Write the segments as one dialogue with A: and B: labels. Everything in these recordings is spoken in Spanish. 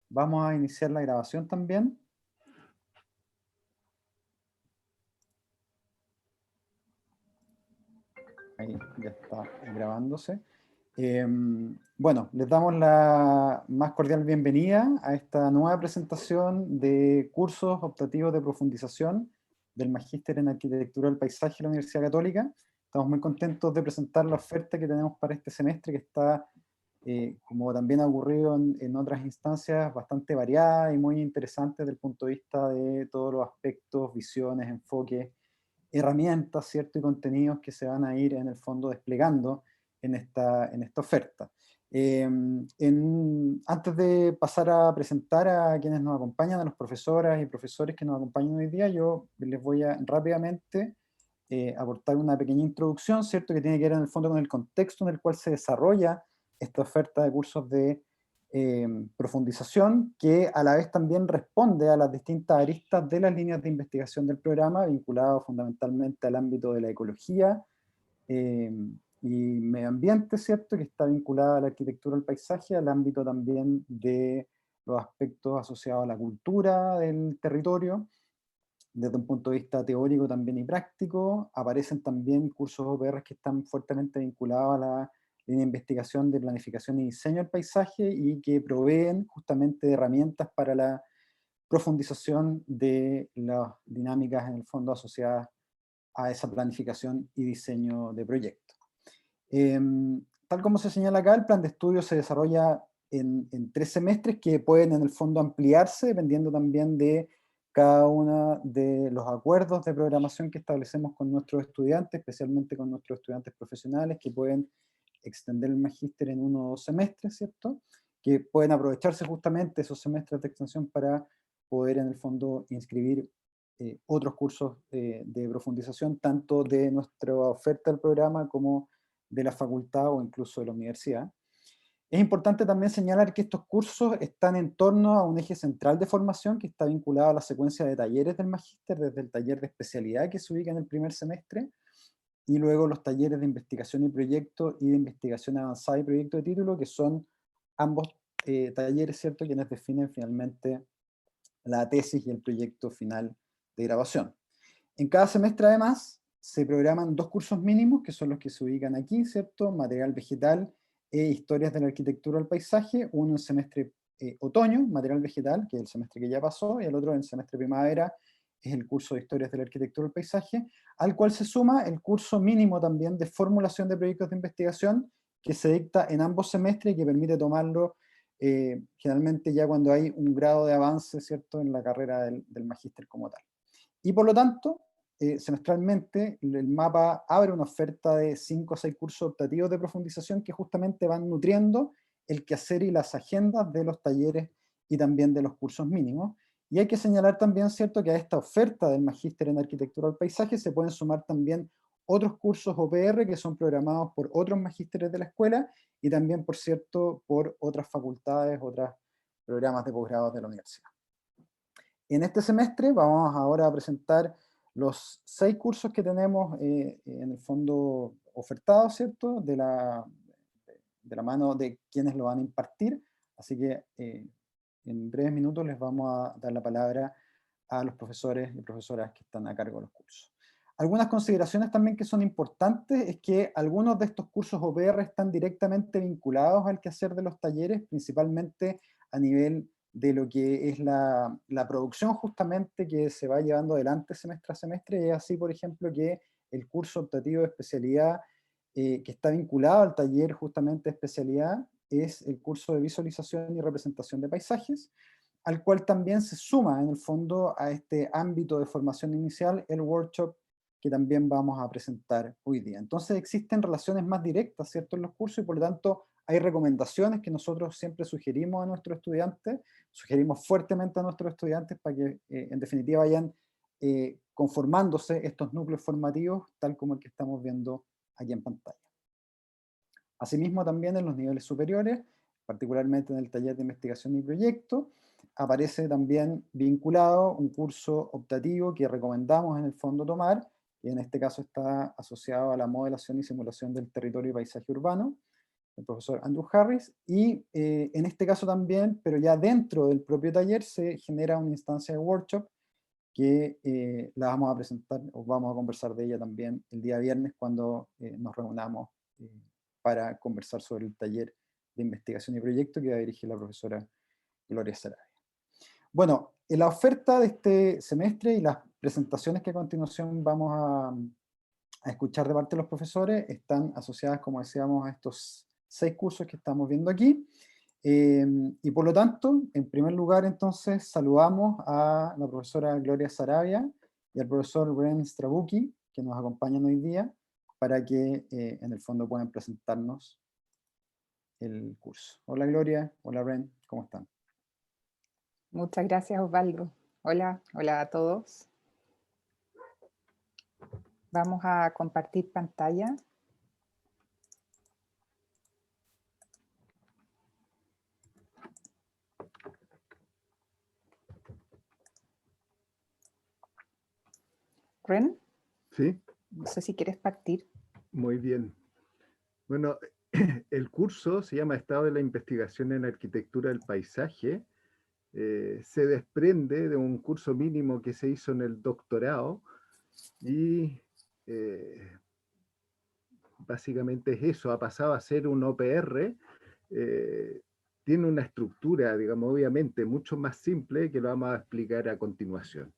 A: Vamos a iniciar la grabación también. Ahí ya está grabándose. Bueno, les damos la más cordial bienvenida a esta nueva presentación de cursos optativos de profundización del Magíster en Arquitectura del Paisaje de la Universidad Católica. Estamos muy contentos de presentar la oferta que tenemos para este semestre, que está, como también ha ocurrido en otras instancias, bastante variada y muy interesante desde el punto de vista de todos los aspectos, visiones, enfoques, herramientas, ¿cierto? Y contenidos que se van a ir en el fondo desplegando en esta oferta. Antes de pasar a presentar a quienes nos acompañan, a los profesoras y profesores que nos acompañan hoy día, yo les voy a rápidamente aportar una pequeña introducción, ¿cierto? Que tiene que ver en el fondo con el contexto en el cual se desarrolla esta oferta de cursos de profundización, que a la vez también responde a las distintas aristas de las líneas de investigación del programa, vinculado fundamentalmente al ámbito de la ecología eh, y medio ambiente, ¿cierto? Que está vinculada a la arquitectura del paisaje, al ámbito también de los aspectos asociados a la cultura del territorio, desde un punto de vista teórico también y práctico. Aparecen también cursos OPR que están fuertemente vinculados a la línea de investigación de planificación y diseño del paisaje y que proveen justamente de herramientas para la profundización de las dinámicas en el fondo asociadas a esa planificación y diseño de proyectos. Tal como se señala acá, el plan de estudio se desarrolla en 3 semestres que pueden en el fondo ampliarse dependiendo también de cada uno de los acuerdos de programación que establecemos con nuestros estudiantes, especialmente con nuestros estudiantes profesionales, que pueden extender el magíster en 1 o 2 semestres, ¿cierto? Que pueden aprovecharse justamente esos semestres de extensión para poder en el fondo inscribir otros cursos de profundización, tanto de nuestra oferta del programa como de la facultad o incluso de la universidad. Es importante también señalar que estos cursos están en torno a un eje central de formación que está vinculado a la secuencia de talleres del magíster, desde el taller de especialidad que se ubica en el primer semestre, y luego los talleres de investigación y proyecto y de investigación avanzada y proyecto de título, que son ambos talleres, ¿cierto?, quienes definen finalmente la tesis y el proyecto final de grabación. En cada semestre, además, se programan 2 cursos mínimos, que son los que se ubican aquí, ¿cierto? Material vegetal e historias de la arquitectura del paisaje, uno en semestre otoño, material vegetal, que es el semestre que ya pasó, y el otro en semestre primavera, es el curso de historias de la arquitectura del paisaje, al cual se suma el curso mínimo también de formulación de proyectos de investigación, que se dicta en ambos semestres y que permite tomarlo generalmente ya cuando hay un grado de avance, ¿cierto?, en la carrera del magíster como tal. Y por lo tanto, semestralmente, el mapa abre una oferta de 5 o 6 cursos optativos de profundización que justamente van nutriendo el quehacer y las agendas de los talleres y también de los cursos mínimos. Y hay que señalar también, ¿cierto?, que a esta oferta del magíster en arquitectura del paisaje se pueden sumar también otros cursos OPR que son programados por otros magísteres de la escuela y también, por cierto, por otras facultades, otros programas de posgrado de la universidad. En este semestre vamos ahora a presentar los 6 cursos que tenemos en el fondo ofertados, ¿cierto?, de la mano de quienes lo van a impartir. Así que en breves minutos les vamos a dar la palabra a los profesores y profesoras que están a cargo de los cursos. Algunas consideraciones también que son importantes es que algunos de estos cursos OPR están directamente vinculados al quehacer de los talleres, principalmente a nivel de lo que es la producción justamente que se va llevando adelante semestre a semestre. Es así, por ejemplo, que el curso optativo de especialidad que está vinculado al taller justamente de especialidad es el curso de visualización y representación de paisajes, al cual también se suma en el fondo a este ámbito de formación inicial el workshop que también vamos a presentar hoy día. Entonces existen relaciones más directas, ¿cierto?, en los cursos y por lo tanto hay recomendaciones que nosotros siempre sugerimos a nuestros estudiantes, sugerimos fuertemente a nuestros estudiantes para que en definitiva vayan conformándose estos núcleos formativos tal como el que estamos viendo aquí en pantalla. Asimismo también en los niveles superiores, particularmente en el taller de investigación y proyecto, aparece también vinculado un curso optativo que recomendamos en el fondo tomar, que en este caso está asociado a la modelación y simulación del territorio y paisaje urbano, el profesor Andrew Harris, y en este caso también, pero ya dentro del propio taller, se genera una instancia de workshop que la vamos a presentar, o vamos a conversar de ella también el día viernes cuando nos reunamos para conversar sobre el taller de investigación y proyecto que va a dirigir la profesora Gloria Sarabia. Bueno, en la oferta de este semestre y las presentaciones que a continuación vamos a escuchar de parte de los profesores están asociadas, como decíamos, a estos 6 cursos que estamos viendo aquí. Y por lo tanto, en primer lugar, entonces, saludamos a la profesora Gloria Sarabia y al profesor Ren Strabuki, que nos acompañan hoy día, para que en el fondo puedan presentarnos el curso. Hola Gloria, hola Ren, ¿cómo están?
B: Muchas gracias, Osvaldo. Hola, hola a todos. Vamos a compartir pantalla. Ren,
C: ¿Sí?
B: no sé si quieres partir.
C: Muy bien. Bueno, el curso se llama Estado de la Investigación en Arquitectura del Paisaje. Se desprende de un curso mínimo que se hizo en el doctorado y básicamente es eso, ha pasado a ser un OPR. Tiene una estructura, digamos, obviamente mucho más simple que lo vamos a explicar a continuación.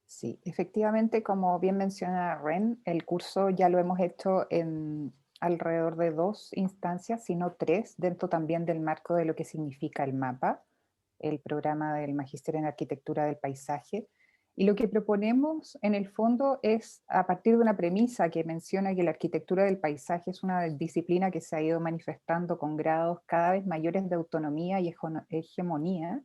B: Sí, efectivamente, como bien menciona Ren, el curso ya lo hemos hecho en alrededor de 2 instancias, sino 3, dentro también del marco de lo que significa el MAPA, el programa del Magíster en Arquitectura del Paisaje. Y lo que proponemos en el fondo es, a partir de una premisa que menciona que la arquitectura del paisaje es una disciplina que se ha ido manifestando con grados cada vez mayores de autonomía y hegemonía,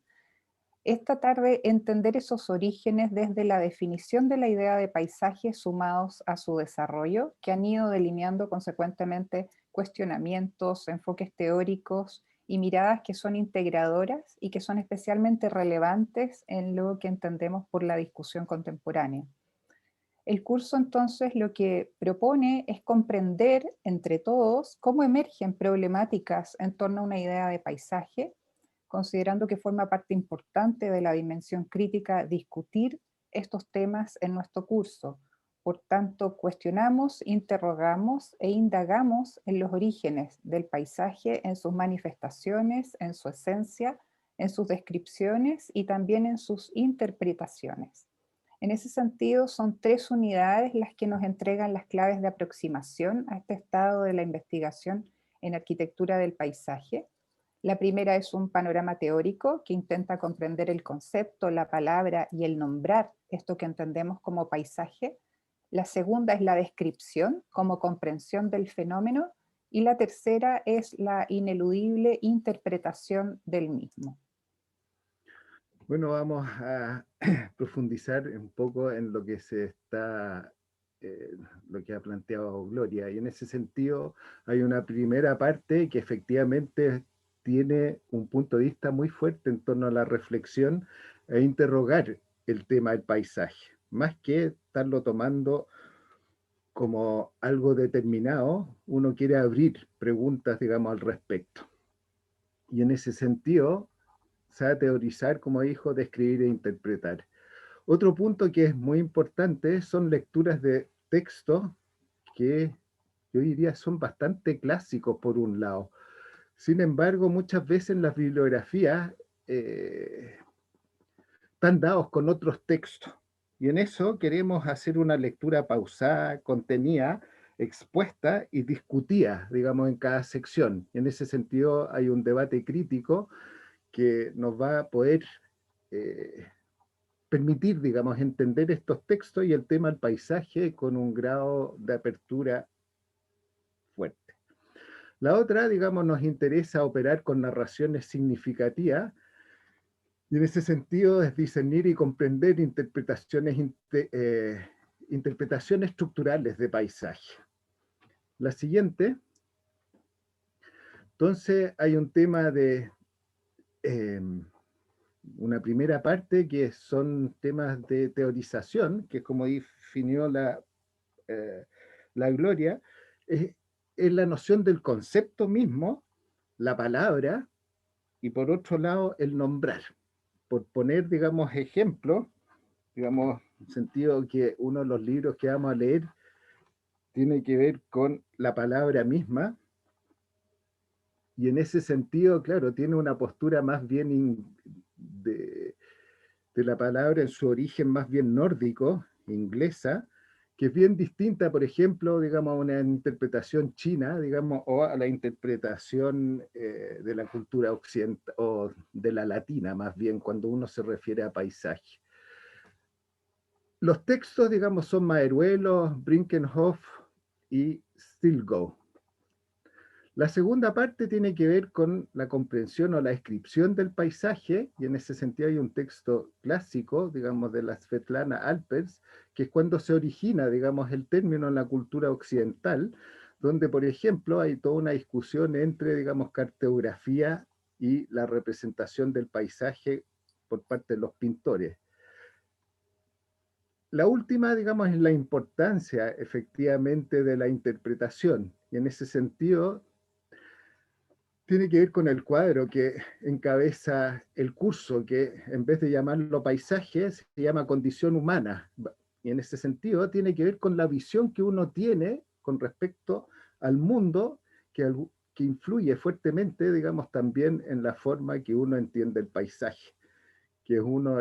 B: es tratar de entender esos orígenes desde la definición de la idea de paisaje sumados a su desarrollo, que han ido delineando consecuentemente cuestionamientos, enfoques teóricos y miradas que son integradoras y que son especialmente relevantes en lo que entendemos por la discusión contemporánea. El curso entonces lo que propone es comprender entre todos cómo emergen problemáticas en torno a una idea de paisaje, considerando que forma parte importante de la dimensión crítica discutir estos temas en nuestro curso. Por tanto, cuestionamos, interrogamos e indagamos en los orígenes del paisaje, en sus manifestaciones, en su esencia, en sus descripciones y también en sus interpretaciones. En ese sentido, son 3 unidades las que nos entregan las claves de aproximación a este estado de la investigación en arquitectura del paisaje. La primera es un panorama teórico que intenta comprender el concepto, la palabra y el nombrar esto que entendemos como paisaje. La segunda es la descripción como comprensión del fenómeno. Y la tercera es la ineludible interpretación del mismo.
C: Bueno, vamos a profundizar un poco en lo que lo que ha planteado Gloria. Y en ese sentido hay una primera parte que efectivamente tiene un punto de vista muy fuerte en torno a la reflexión e interrogar el tema del paisaje, más que estarlo tomando como algo determinado, uno quiere abrir preguntas, digamos, al respecto. Y en ese sentido, sabe teorizar, como dijo, describir e interpretar. Otro punto que es muy importante son lecturas de texto que yo diría son bastante clásicos por un lado. Sin embargo, muchas veces las bibliografías están dados con otros textos. Y en eso queremos hacer una lectura pausada, contenida, expuesta y discutida, digamos, en cada sección. Y en ese sentido hay un debate crítico que nos va a poder permitir, digamos, entender estos textos y el tema del paisaje con un grado de apertura fuerte. La otra, digamos, nos interesa operar con narraciones significativas y en ese sentido es discernir y comprender interpretaciones estructurales de paisaje. La siguiente, entonces hay un tema de una primera parte que son temas de teorización, que es como definió la Gloria, es la noción del concepto mismo, la palabra, y por otro lado el nombrar. Por poner, digamos, ejemplos, digamos, en sentido que uno de los libros que vamos a leer tiene que ver con la palabra misma, y en ese sentido, claro, tiene una postura más bien de la palabra en su origen más bien nórdico, inglesa, que es bien distinta, por ejemplo, digamos, a una interpretación china, digamos, o a la interpretación de la cultura occidental, o de la latina, más bien, cuando uno se refiere a paisaje. Los textos, digamos, son Maeruelo, Brinkenhoff y Stilgoe. La segunda parte tiene que ver con la comprensión o la descripción del paisaje, y en ese sentido hay un texto clásico, digamos, de la Svetlana Alpers, que es cuando se origina, digamos, el término en la cultura occidental, donde, por ejemplo, hay toda una discusión entre, digamos, cartografía y la representación del paisaje por parte de los pintores. La última, digamos, es la importancia, efectivamente, de la interpretación, y en ese sentido tiene que ver con el cuadro que encabeza el curso, que en vez de llamarlo paisaje, se llama condición humana. Y en ese sentido tiene que ver con la visión que uno tiene con respecto al mundo, que influye fuertemente, digamos, también en la forma que uno entiende el paisaje, que es una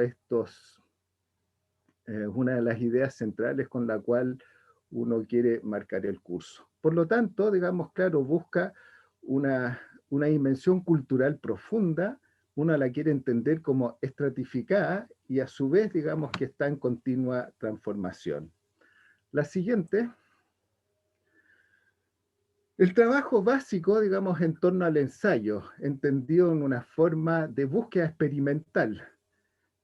C: de las ideas centrales con la cual uno quiere marcar el curso. Por lo tanto, digamos, claro, busca una dimensión cultural profunda, uno la quiere entender como estratificada y a su vez, digamos, que está en continua transformación. La siguiente, el trabajo básico, digamos, en torno al ensayo, entendido en una forma de búsqueda experimental,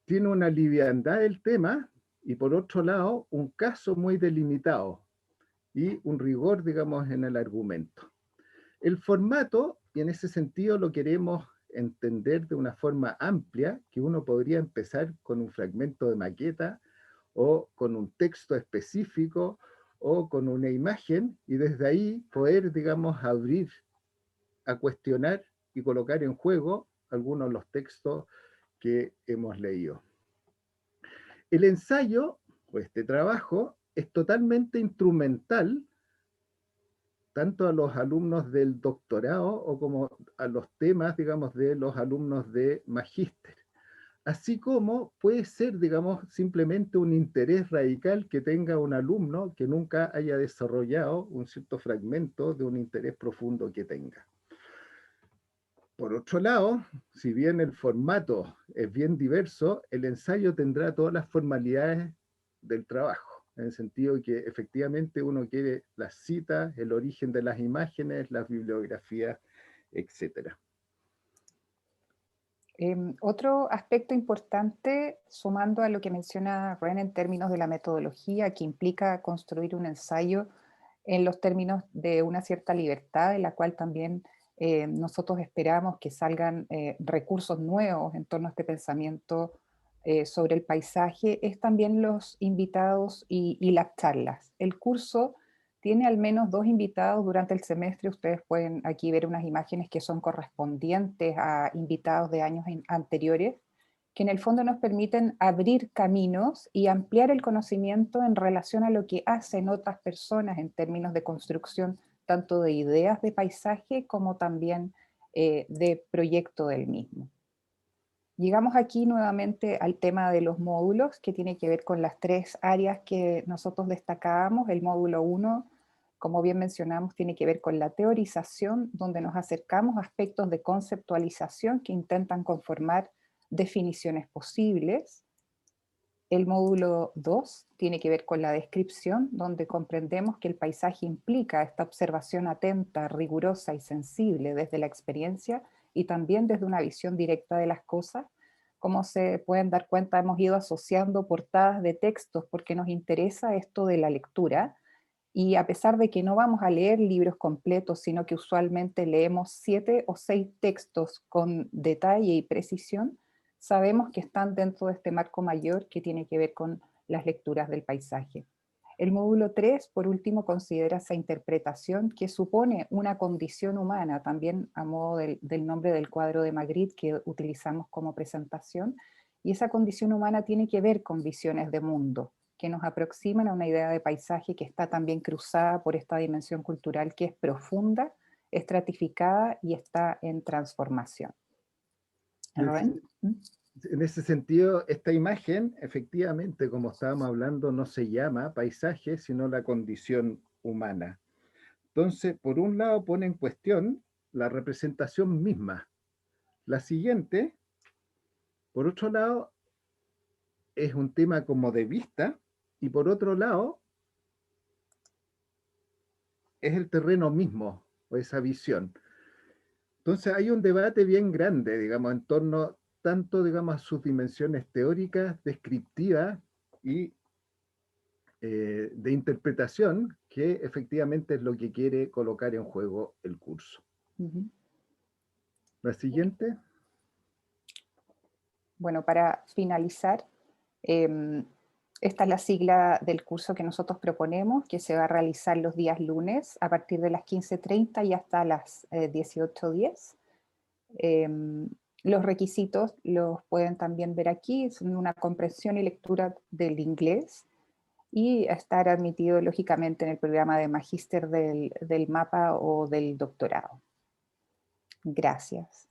C: tiene una liviandad del tema y por otro lado un caso muy delimitado y un rigor, digamos, en el argumento. El formato, y en ese sentido lo queremos entender de una forma amplia, que uno podría empezar con un fragmento de maqueta o con un texto específico o con una imagen y desde ahí poder, digamos, abrir a cuestionar y colocar en juego algunos de los textos que hemos leído. El ensayo, o este trabajo, es totalmente instrumental tanto a los alumnos del doctorado o como a los temas, digamos, de los alumnos de magíster. Así como puede ser, digamos, simplemente un interés radical que tenga un alumno que nunca haya desarrollado un cierto fragmento de un interés profundo que tenga. Por otro lado, si bien el formato es bien diverso, el ensayo tendrá todas las formalidades del trabajo, en el sentido que efectivamente uno quiere las citas, el origen de las imágenes, las bibliografías, etc.
B: Otro aspecto importante, sumando a lo que menciona Ren en términos de la metodología, que implica construir un ensayo en los términos de una cierta libertad, en la cual también nosotros esperamos que salgan recursos nuevos en torno a este pensamiento sobre el paisaje, es también los invitados y las charlas. El curso tiene al menos 2 invitados durante el semestre. Ustedes pueden aquí ver unas imágenes que son correspondientes a invitados de años anteriores, que en el fondo nos permiten abrir caminos y ampliar el conocimiento en relación a lo que hacen otras personas en términos de construcción, tanto de ideas de paisaje como también de proyecto del mismo. Llegamos aquí nuevamente al tema de los módulos, que tiene que ver con las 3 áreas que nosotros destacábamos. El módulo 1, como bien mencionamos, tiene que ver con la teorización, donde nos acercamos a aspectos de conceptualización que intentan conformar definiciones posibles. El módulo 2 tiene que ver con la descripción, donde comprendemos que el paisaje implica esta observación atenta, rigurosa y sensible desde la experiencia y también desde una visión directa de las cosas. Como se pueden dar cuenta, hemos ido asociando portadas de textos porque nos interesa esto de la lectura, y a pesar de que no vamos a leer libros completos, sino que usualmente leemos 7 o 6 textos con detalle y precisión, sabemos que están dentro de este marco mayor que tiene que ver con las lecturas del paisaje. El módulo 3, por último, considera esa interpretación que supone una condición humana, también a modo del nombre del cuadro de Magritte que utilizamos como presentación, y esa condición humana tiene que ver con visiones de mundo, que nos aproximan a una idea de paisaje que está también cruzada por esta dimensión cultural que es profunda, estratificada y está en transformación. ¿Ren?
C: En ese sentido, esta imagen, efectivamente, como estábamos hablando, no se llama paisaje, sino la condición humana. Entonces, por un lado pone en cuestión la representación misma. La siguiente, por otro lado, es un tema como de vista, y por otro lado, es el terreno mismo, o esa visión. Entonces hay un debate bien grande, digamos, en torno tanto, digamos, a sus dimensiones teóricas, descriptivas y de interpretación, que efectivamente es lo que quiere colocar en juego el curso. La siguiente.
B: Bueno, para finalizar, esta es la sigla del curso que nosotros proponemos, que se va a realizar los días lunes a partir de las 15:30 y hasta las 18:10. Los requisitos los pueden también ver aquí, son una comprensión y lectura del inglés y estar admitido lógicamente en el programa de magíster del mapa o del doctorado. Gracias.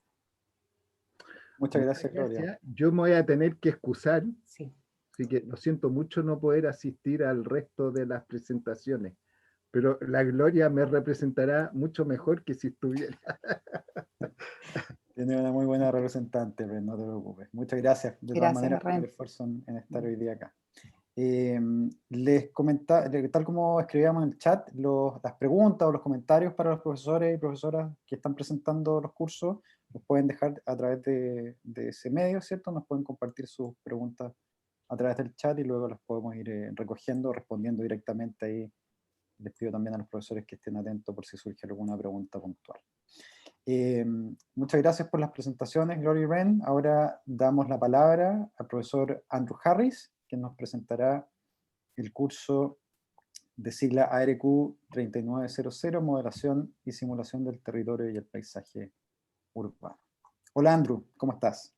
A: Muchas gracias, Gloria.
C: Yo me voy a tener que excusar,
B: sí.
C: Así que lo siento mucho no poder asistir al resto de las presentaciones, pero la Gloria me representará mucho mejor que si estuviera.
A: Tiene una muy buena representante, pero no te preocupes. Muchas gracias, de todas maneras, por el esfuerzo en estar hoy día acá. Les comentaba, tal como escribíamos en el chat, las preguntas o los comentarios para los profesores y profesoras que están presentando los cursos, los pueden dejar a través de ese medio, ¿cierto? Nos pueden compartir sus preguntas a través del chat y luego las podemos ir recogiendo, respondiendo directamente ahí. Les pido también a los profesores que estén atentos por si surge alguna pregunta puntual. Muchas gracias por las presentaciones, Gloria y Ren. Ahora damos la palabra al profesor Andrew Harris, que nos presentará el curso de sigla ARQ 3900, Modelación y Simulación del Territorio y el Paisaje Urbano. Hola Andrew, ¿cómo estás?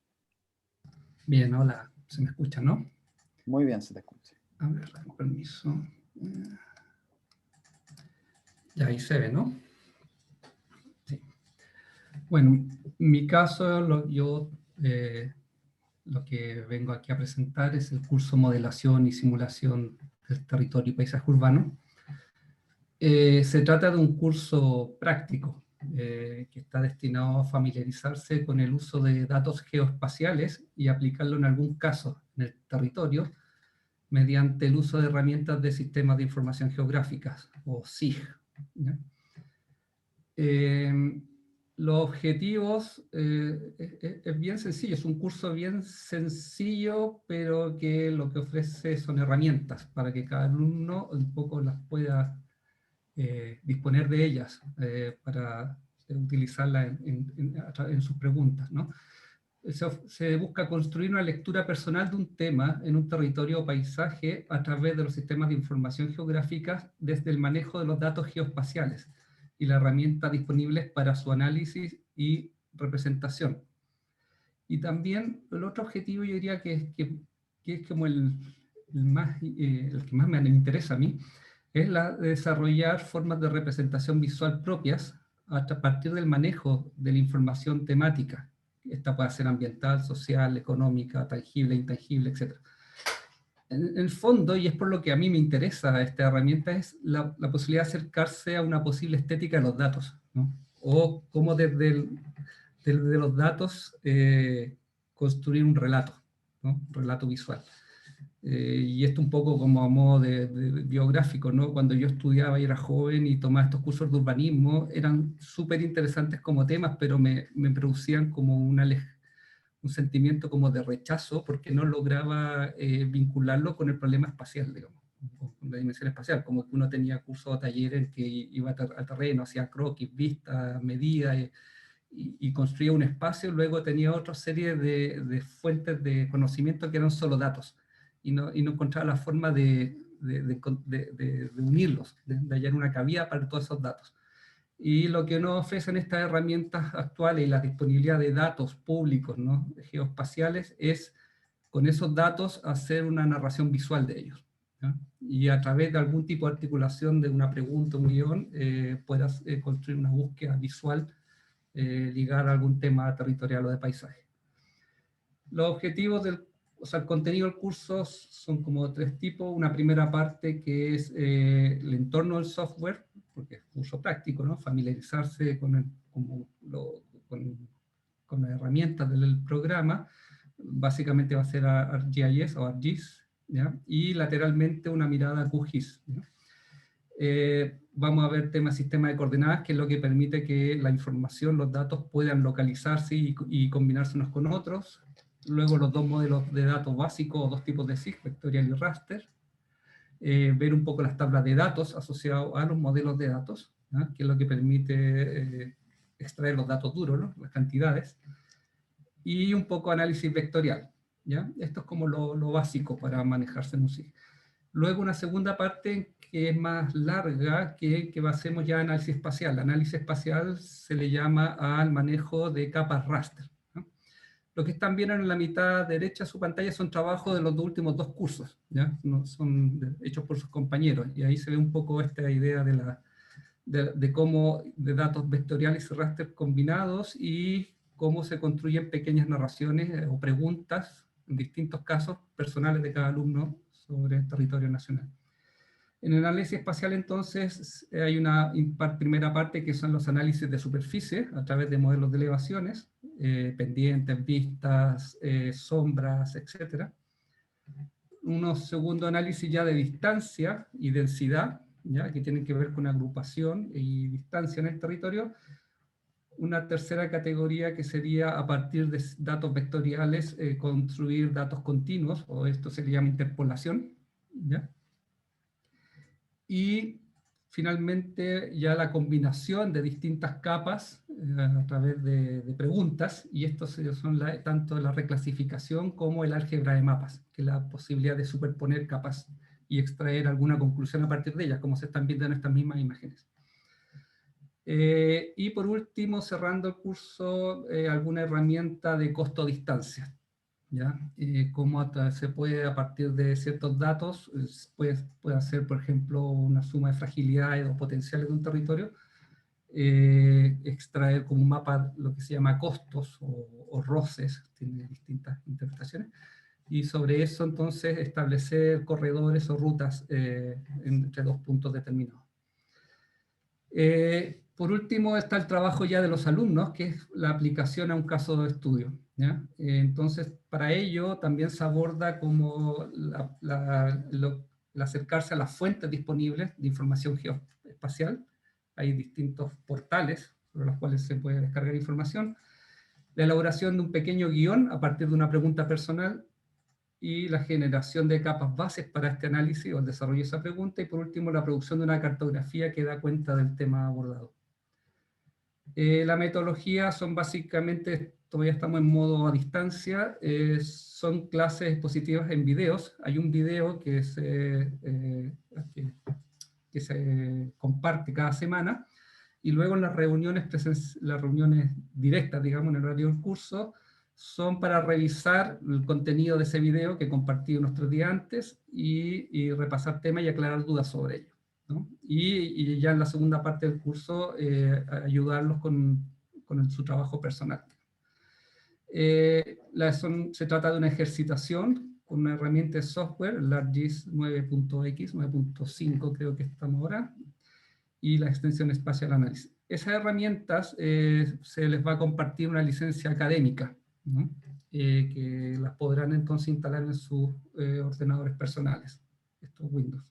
D: Bien, hola, ¿se me escucha, no?
A: Muy bien, se te escucha.
D: A ver, permiso. Ya ahí se ve, ¿no? Sí. Bueno, en mi caso, lo que vengo aquí a presentar es el curso Modelación y Simulación del Territorio y Paisaje Urbano. Se trata de un curso práctico que está destinado a familiarizarse con el uso de datos geoespaciales y aplicarlo en algún caso en el territorio mediante el uso de herramientas de sistemas de información geográficas, o SIG. Los objetivos es bien sencillo, es un curso bien sencillo, pero que lo que ofrece son herramientas para que cada alumno un poco las pueda disponer de ellas para utilizarlas en sus preguntas, ¿no? Se busca construir una lectura personal de un tema en un territorio o paisaje a través de los sistemas de información geográfica desde el manejo de los datos geoespaciales y las herramientas disponibles para su análisis y representación. Y también el otro objetivo yo diría que es como el que más me interesa a mí, es la de desarrollar formas de representación visual propias a partir del manejo de la información temática. Esta puede ser ambiental, social, económica, tangible, intangible, etc. En el fondo, y es por lo que a mí me interesa esta herramienta, es la posibilidad de acercarse a una posible estética de los datos, ¿no? O cómo desde los datos construir un relato, ¿no? Un relato visual. Y esto un poco como a modo de biográfico, ¿no? Cuando yo estudiaba y era joven y tomaba estos cursos de urbanismo, eran súper interesantes como temas, pero me producían como un sentimiento como de rechazo porque no lograba vincularlo con el problema espacial, digamos, con la dimensión espacial, como que uno tenía cursos o talleres en que iba al terreno, hacía croquis, vistas, medidas, y construía un espacio, luego tenía otra serie de fuentes de conocimiento que eran solo datos, y no encontraba la forma de unirlos, de hallar una cabida para todos esos datos. Y lo que nos ofrecen estas herramientas actuales y la disponibilidad de datos públicos, ¿no?, geoespaciales, es con esos datos hacer una narración visual de ellos, ¿no? Y a través de algún tipo de articulación de una pregunta, un guión, puedas construir una búsqueda visual ligada a algún tema territorial o de paisaje. Los objetivos o sea, el contenido del curso son como 3 tipos. Una primera parte que es el entorno del software, porque es uso práctico, ¿no? Familiarizarse con las herramientas del programa. Básicamente va a ser ArcGIS o ArcGIS, ¿ya? Y lateralmente una mirada a QGIS, ¿ya? Vamos a ver temas sistema de coordenadas, que es lo que permite que la información, los datos puedan localizarse y combinarse unos con otros. Luego los 2 modelos de datos básicos, o 2 tipos de SIG, vectorial y raster. Ver un poco las tablas de datos asociadas a los modelos de datos, ¿no?, que es lo que permite extraer los datos duros, ¿no?, las cantidades. Y un poco análisis vectorial, ¿ya? Esto es como lo básico para manejarse en un SIG. Luego una segunda parte que es más larga, que hacemos ya análisis espacial. Análisis espacial se le llama al manejo de capas raster, ¿no? Lo que están viendo en la mitad derecha de su pantalla son trabajos de los últimos 2 cursos, ¿ya? No, son hechos por sus compañeros, y ahí se ve un poco esta idea de cómo de datos vectoriales y raster combinados, y cómo se construyen pequeñas narraciones o preguntas, en distintos casos personales de cada alumno, sobre el territorio nacional. En el análisis espacial, entonces, hay una primera parte que son los análisis de superficie a través de modelos de elevaciones, pendientes, vistas, sombras, etc. Un segundo análisis ya de distancia y densidad, ¿ya?, que tienen que ver con agrupación y distancia en el territorio. Una tercera categoría que sería, a partir de datos vectoriales, construir datos continuos, o esto se le llama interpolación, ¿ya? Y finalmente ya la combinación de distintas capas a través de preguntas, y estos son tanto la reclasificación como el álgebra de mapas, que es la posibilidad de superponer capas y extraer alguna conclusión a partir de ellas, como se están viendo en estas mismas imágenes. Y por último, cerrando el curso, alguna herramienta de costo-distancia, ¿ya? Cómo se puede, a partir de ciertos datos, puede hacer, por ejemplo, una suma de fragilidades o potenciales de un territorio, extraer como un mapa lo que se llama costos o roces, tiene distintas interpretaciones, y sobre eso entonces establecer corredores o rutas entre 2 puntos determinados. Por último está el trabajo ya de los alumnos, que es la aplicación a un caso de estudio, ¿ya? Entonces, para ello también se aborda como el acercarse a las fuentes disponibles de información geoespacial. Hay distintos portales sobre los cuales se puede descargar información. La elaboración de un pequeño guión a partir de una pregunta personal, y la generación de capas bases para este análisis o el desarrollo de esa pregunta, y por último la producción de una cartografía que da cuenta del tema abordado. La metodología son básicamente, todavía estamos en modo a distancia, son clases expositivas en videos. Hay un video que se comparte cada semana, y luego las reuniones directas, digamos, en el horario del curso, son para revisar el contenido de ese video que compartí unos 3 días antes, y repasar temas y aclarar dudas sobre ello, ¿no? Y ya en la segunda parte del curso, ayudarlos con su trabajo personal. Se trata de una ejercitación con una herramienta de software, el ArcGIS 9.x, 9.5 creo que estamos ahora, y la extensión espacial análisis. Esas herramientas se les va a compartir una licencia académica, ¿no? Que las podrán entonces instalar en sus ordenadores personales, estos Windows.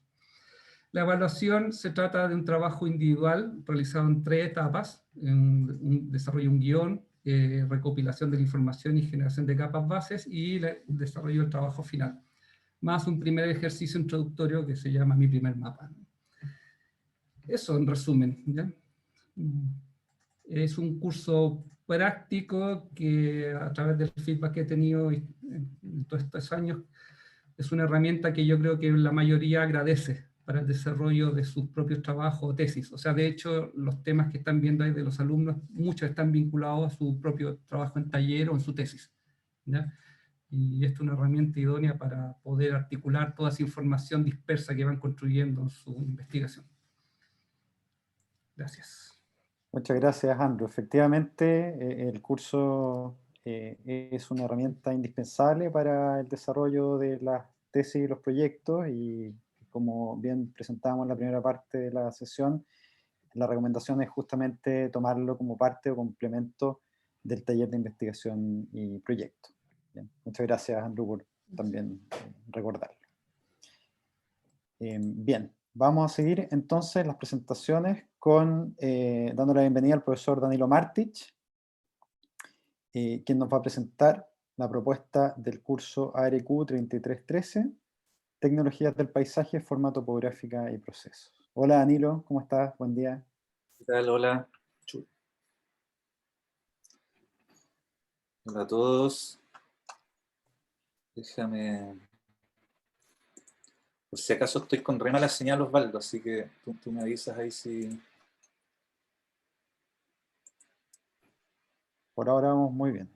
D: La evaluación se trata de un trabajo individual realizado en 3 etapas: desarrollo de un guión, recopilación de la información y generación de capas bases, y el desarrollo del trabajo final, más un primer ejercicio introductorio que se llama Mi primer mapa. Eso en resumen, ¿ya? Es un curso práctico que a través del feedback que he tenido en todos estos años, es una herramienta que yo creo que la mayoría agradece para el desarrollo de sus propios trabajos o tesis. O sea, de hecho, los temas que están viendo ahí de los alumnos, muchos están vinculados a su propio trabajo en taller o en su tesis, ¿ya? Y esto es una herramienta idónea para poder articular toda esa información dispersa que van construyendo en su investigación. Gracias.
A: Muchas gracias, Andrew. Efectivamente, el curso es una herramienta indispensable para el desarrollo de las tesis y los proyectos, y como bien presentábamos en la primera parte de la sesión, la recomendación es justamente tomarlo como parte o complemento del taller de investigación y proyecto. Bien, muchas gracias, Andrew, por también recordarlo. Bien, vamos a seguir entonces las presentaciones con, dando la bienvenida al profesor Danilo Martich, quien nos va a presentar la propuesta del curso ARQ 3313, Tecnologías del Paisaje, Forma Topográfica y Procesos. Hola Danilo, ¿cómo estás? Buen día.
E: ¿Qué tal? Hola. Hola a todos. Déjame... Por si acaso estoy con re mala señal, Osvaldo, así que tú me avisas ahí si...
A: Por ahora vamos muy bien.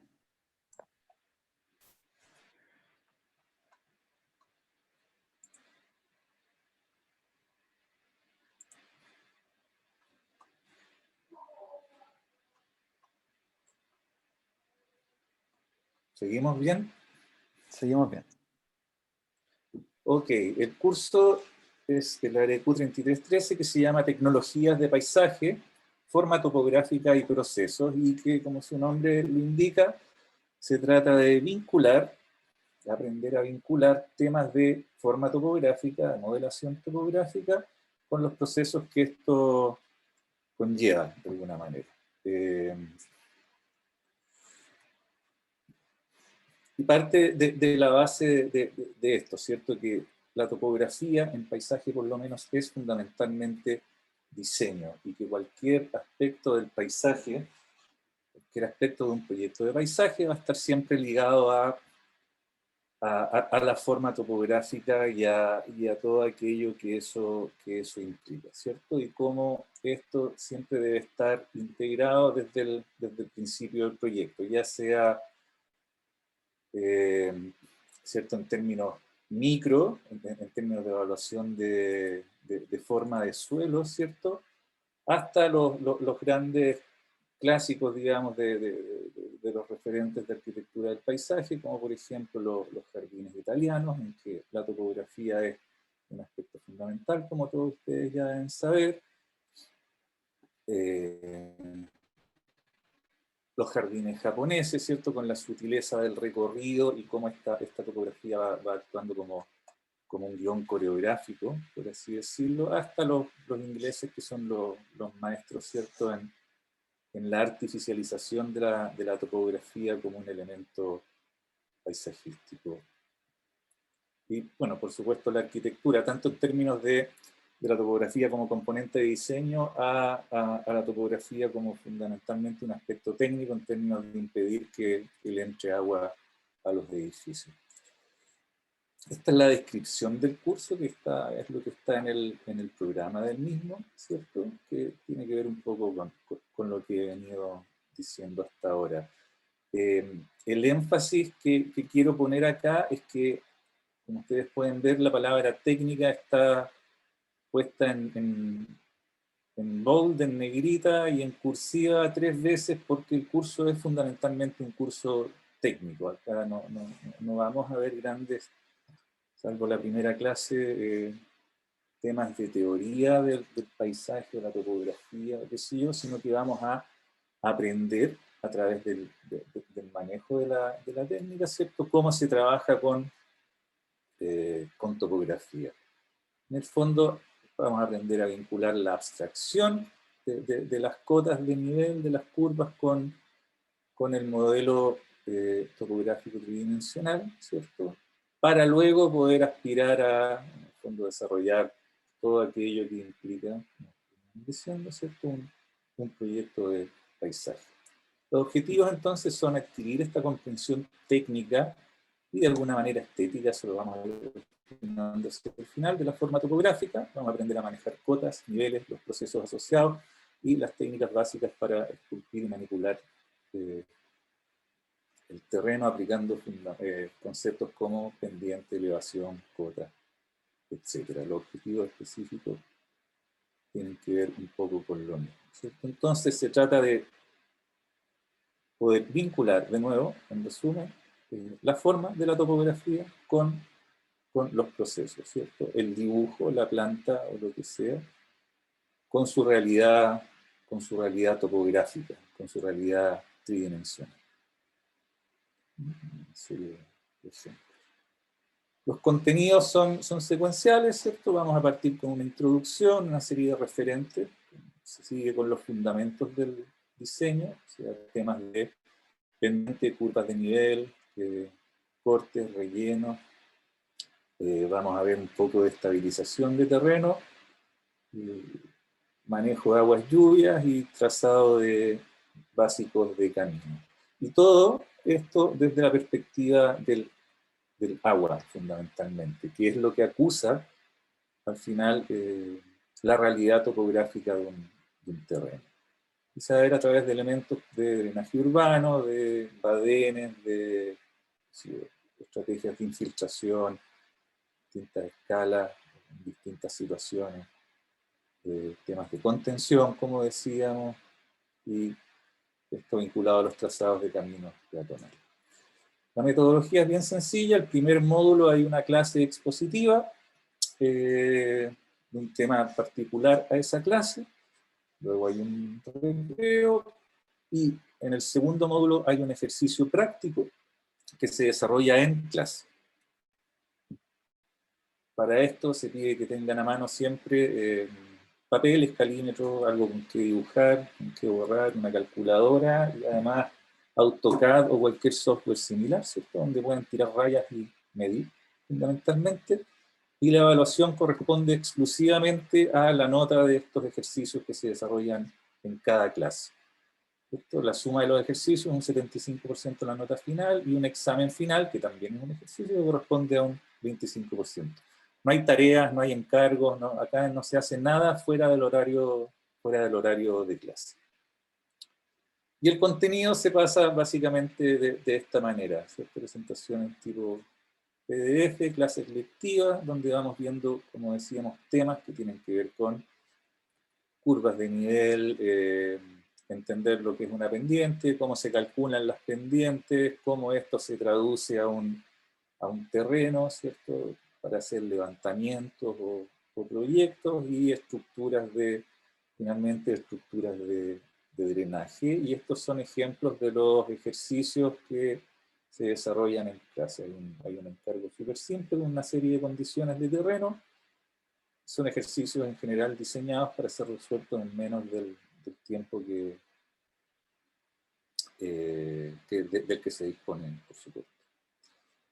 E: ¿Seguimos bien?
A: Seguimos bien.
E: Ok, el curso es el ARQ 3313 que se llama Tecnologías de Paisaje, Forma Topográfica y Procesos, y que, como su nombre lo indica, se trata de vincular, de aprender a vincular temas de forma topográfica, de modelación topográfica, con los procesos que esto conlleva, de alguna manera. Y parte de la base de esto, ¿cierto? Que la topografía en paisaje por lo menos es fundamentalmente diseño, y que cualquier aspecto del paisaje, cualquier aspecto de un proyecto de paisaje va a estar siempre ligado a la forma topográfica y a todo aquello que eso implica, ¿cierto? Y cómo esto siempre debe estar integrado desde el principio del proyecto, ya sea, ¿cierto? En términos micro, en términos de evaluación de forma de suelo, ¿cierto? Hasta los grandes clásicos, digamos, de los referentes de arquitectura del paisaje, como por ejemplo los jardines italianos, en que la topografía es un aspecto fundamental, como todos ustedes ya deben saber. Los jardines japoneses, ¿cierto? Con la sutileza del recorrido y cómo esta topografía va actuando como un guión coreográfico, por así decirlo, hasta los ingleses, que son los maestros, ¿cierto?, en la artificialización de la topografía como un elemento paisajístico. Y bueno, por supuesto la arquitectura, tanto en términos de la topografía como componente de diseño, a la topografía como fundamentalmente un aspecto técnico en términos de impedir que le entre agua a los edificios. Esta es la descripción del curso, que es lo que está en el programa del mismo, ¿cierto? Que tiene que ver un poco con lo que he venido diciendo hasta ahora. El énfasis que quiero poner acá es que, como ustedes pueden ver, la palabra técnica está puesta en bold, en negrita y en cursiva 3 veces, porque el curso es fundamentalmente un curso técnico. Acá no vamos a ver grandes, salvo la primera clase, temas de teoría del paisaje, de la topografía, qué sé yo, sino que vamos a aprender a través del manejo de la técnica, ¿cierto?, cómo se trabaja con topografía. En el fondo, vamos a aprender a vincular la abstracción de las cotas de nivel, de las curvas, con el modelo topográfico tridimensional, ¿cierto?, para luego poder aspirar a, en el fondo, desarrollar todo aquello que implica, como diciendo, ¿cierto?, un proyecto de paisaje. Los objetivos entonces son adquirir esta comprensión técnica y de alguna manera estética, eso lo vamos a ver hacia el final, de la forma topográfica. Vamos a aprender a manejar cotas, niveles, los procesos asociados y las técnicas básicas para esculpir y manipular el terreno aplicando conceptos como pendiente, elevación, cota, etc. Los objetivos específicos tienen que ver un poco con lo mismo, ¿cierto? Entonces se trata de poder vincular de nuevo, en resumen, la forma de la topografía con los procesos, ¿cierto? El dibujo, la planta o lo que sea, con su realidad topográfica, con su realidad tridimensional. Los contenidos son secuenciales, ¿cierto? Vamos a partir con una introducción, una serie de referentes, se sigue con los fundamentos del diseño, o sea, temas de pendiente, curvas de nivel, cortes, rellenos. Vamos a ver un poco de estabilización de terreno, manejo de aguas lluvias y trazado de básicos de camino. Y todo esto desde la perspectiva del agua, fundamentalmente, que es lo que acusa, al final, la realidad topográfica de un terreno. Y se va a ver a través de elementos de drenaje urbano, de badenes, de estrategias de infiltración, distintas escalas, distintas situaciones, temas de contención, como decíamos, y esto vinculado a los trazados de caminos peatonales. La metodología es bien sencilla. El primer módulo hay una clase expositiva, un tema particular a esa clase. Luego hay un recreo. Y en el segundo módulo hay un ejercicio práctico que se desarrolla en clase. Para esto se pide que tengan a mano siempre papel, escalímetro, algo con que dibujar, con que borrar, una calculadora y además AutoCAD o cualquier software similar, ¿cierto? Donde pueden tirar rayas y medir, fundamentalmente. Y la evaluación corresponde exclusivamente a la nota de estos ejercicios que se desarrollan en cada clase, ¿cierto? La suma de los ejercicios es un 75% de la nota final y un examen final, que también es un ejercicio, que corresponde a un 25%. No hay tareas, no hay encargos, no, acá no se hace nada fuera del horario de clase. Y el contenido se pasa básicamente de esta manera, ¿cierto? Presentaciones tipo PDF, clases lectivas, donde vamos viendo, como decíamos, temas que tienen que ver con curvas de nivel, entender lo que es una pendiente, cómo se calculan las pendientes, cómo esto se traduce a un terreno, ¿cierto? Para hacer levantamientos o proyectos, y finalmente estructuras de drenaje. Y estos son ejemplos de los ejercicios que se desarrollan en clase. Hay un encargo súper simple, una serie de condiciones de terreno. Son ejercicios en general diseñados para ser resueltos en menos del tiempo del que se disponen, por supuesto.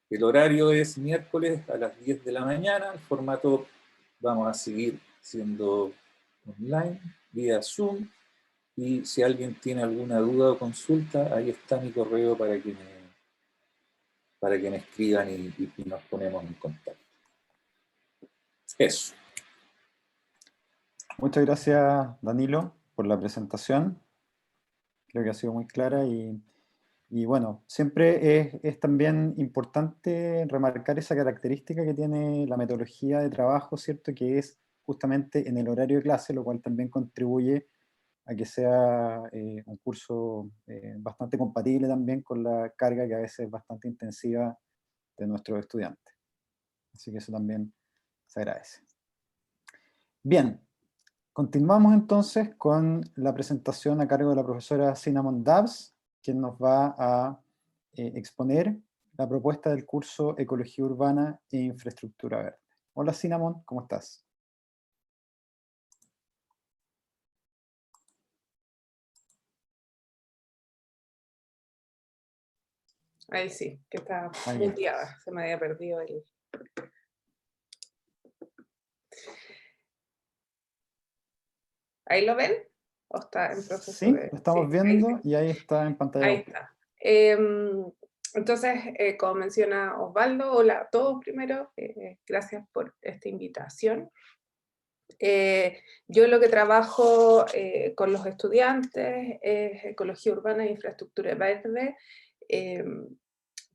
E: El horario es miércoles a las 10 de la mañana. El formato vamos a seguir siendo online, vía Zoom. Y si alguien tiene alguna duda o consulta, ahí está mi correo para que me escriban y nos ponemos en contacto. Eso.
A: Muchas gracias, Danilo, por la presentación. Creo que ha sido muy clara y bueno, siempre es también importante remarcar esa característica que tiene la metodología de trabajo, ¿cierto? Que es justamente en el horario de clase, lo cual también contribuye a que sea un curso bastante compatible también con la carga que a veces es bastante intensiva de nuestros estudiantes. Así que eso también se agradece. Bien, continuamos entonces con la presentación a cargo de la profesora Cinnamon Dabbs, quien nos va a exponer la propuesta del curso Ecología Urbana e Infraestructura Verde. Hola Cinnamon, ¿cómo estás?
F: Ahí sí, que está muteada, se me había perdido el... ¿Ahí lo ven? ¿O está en proceso
A: Sí,
F: de...?
A: lo estamos
F: Sí, ahí
A: viendo
F: sí.
A: y ahí está en pantalla.
F: Ahí está. Entonces, como menciona Osvaldo, hola a todos primero, gracias por esta invitación. Yo lo que trabajo con los estudiantes es ecología urbana e infraestructura verde,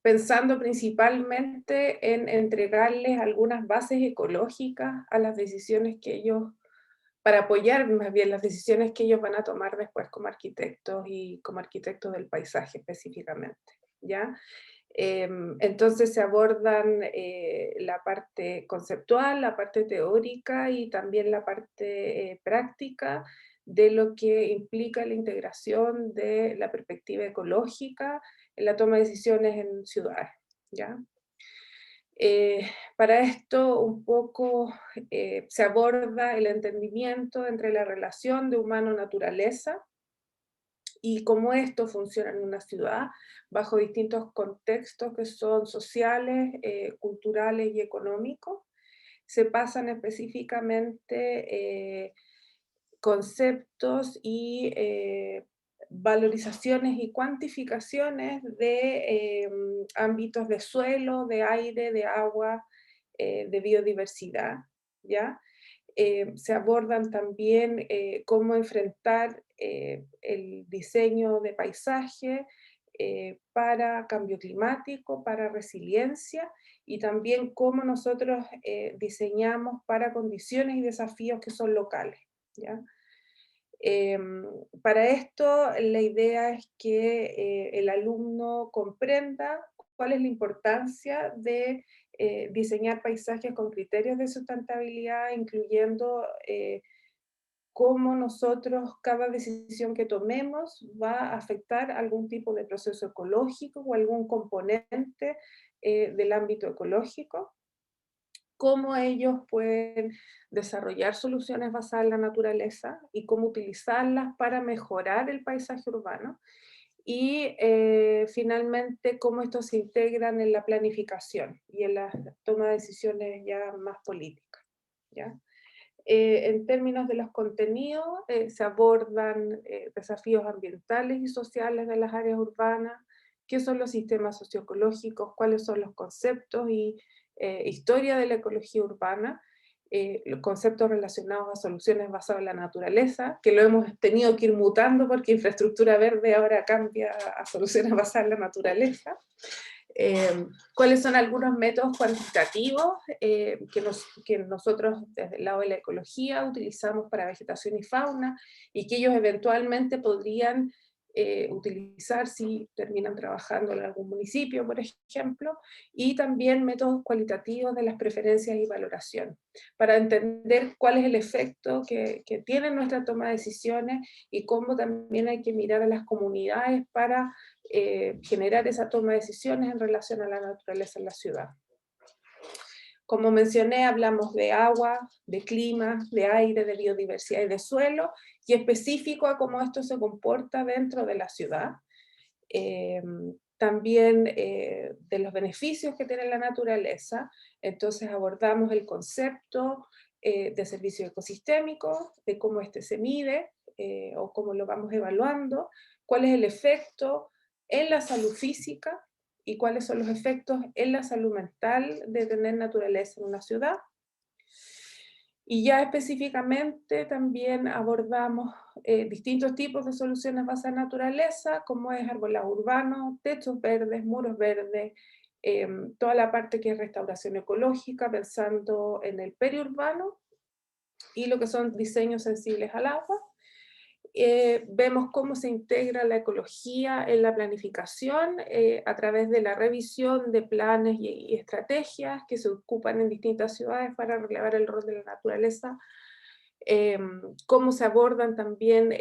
F: pensando principalmente en entregarles algunas bases ecológicas a las decisiones que ellos, para apoyar más bien las decisiones que ellos van a tomar después como arquitectos y como arquitectos del paisaje específicamente, ¿ya? Entonces se abordan la parte conceptual, la parte teórica y también la parte práctica de lo que implica la integración de la perspectiva ecológica en la toma de decisiones en ciudades, ¿ya? Para esto un poco se aborda el entendimiento entre la relación de humano-naturaleza y cómo esto funciona en una ciudad bajo distintos contextos que son sociales, culturales y económicos. Se pasan específicamente conceptos y valorizaciones y cuantificaciones de ámbitos de suelo, de aire, de agua, de biodiversidad, ¿ya? Se abordan también cómo enfrentar el diseño de paisaje para cambio climático, para resiliencia, y también cómo nosotros diseñamos para condiciones y desafíos que son locales, ¿ya? Para esto la idea es que el alumno comprenda cuál es la importancia de diseñar paisajes con criterios de sustentabilidad, incluyendo cómo nosotros, cada decisión que tomemos va a afectar algún tipo de proceso ecológico o algún componente del ámbito ecológico, cómo ellos pueden desarrollar soluciones basadas en la naturaleza y cómo utilizarlas para mejorar el paisaje urbano, y finalmente cómo estos se integran en la planificación y en la toma de decisiones ya más políticas, ¿ya? En términos de los contenidos, se abordan desafíos ambientales y sociales de las áreas urbanas, qué son los sistemas socioecológicos, cuáles son los conceptos y historia de la ecología urbana, los conceptos relacionados a soluciones basadas en la naturaleza, que lo hemos tenido que ir mutando porque infraestructura verde ahora cambia a soluciones basadas en la naturaleza. ¿Cuáles son algunos métodos cuantitativos que nosotros desde el lado de la ecología utilizamos para vegetación y fauna y que ellos eventualmente podrían utilizar si terminan trabajando en algún municipio, por ejemplo, y también métodos cualitativos de las preferencias y valoración, para entender cuál es el efecto que tiene nuestra toma de decisiones y cómo también hay que mirar a las comunidades para generar esa toma de decisiones en relación a la naturaleza en la ciudad. Como mencioné, hablamos de agua, de clima, de aire, de biodiversidad y de suelo, y específico a cómo esto se comporta dentro de la ciudad. También de los beneficios que tiene la naturaleza. Entonces abordamos el concepto de servicio ecosistémico, de cómo este se mide o cómo lo vamos evaluando, cuál es el efecto en la salud física y cuáles son los efectos en la salud mental de tener naturaleza en una ciudad. Y ya específicamente también abordamos distintos tipos de soluciones basadas en naturaleza, como es arbolado urbano, techos verdes, muros verdes, toda la parte que es restauración ecológica, pensando en el periurbano, y lo que son diseños sensibles al agua. Vemos cómo se integra la ecología en la planificación a través de la revisión de planes y estrategias que se ocupan en distintas ciudades para relevar el rol de la naturaleza, cómo se abordan también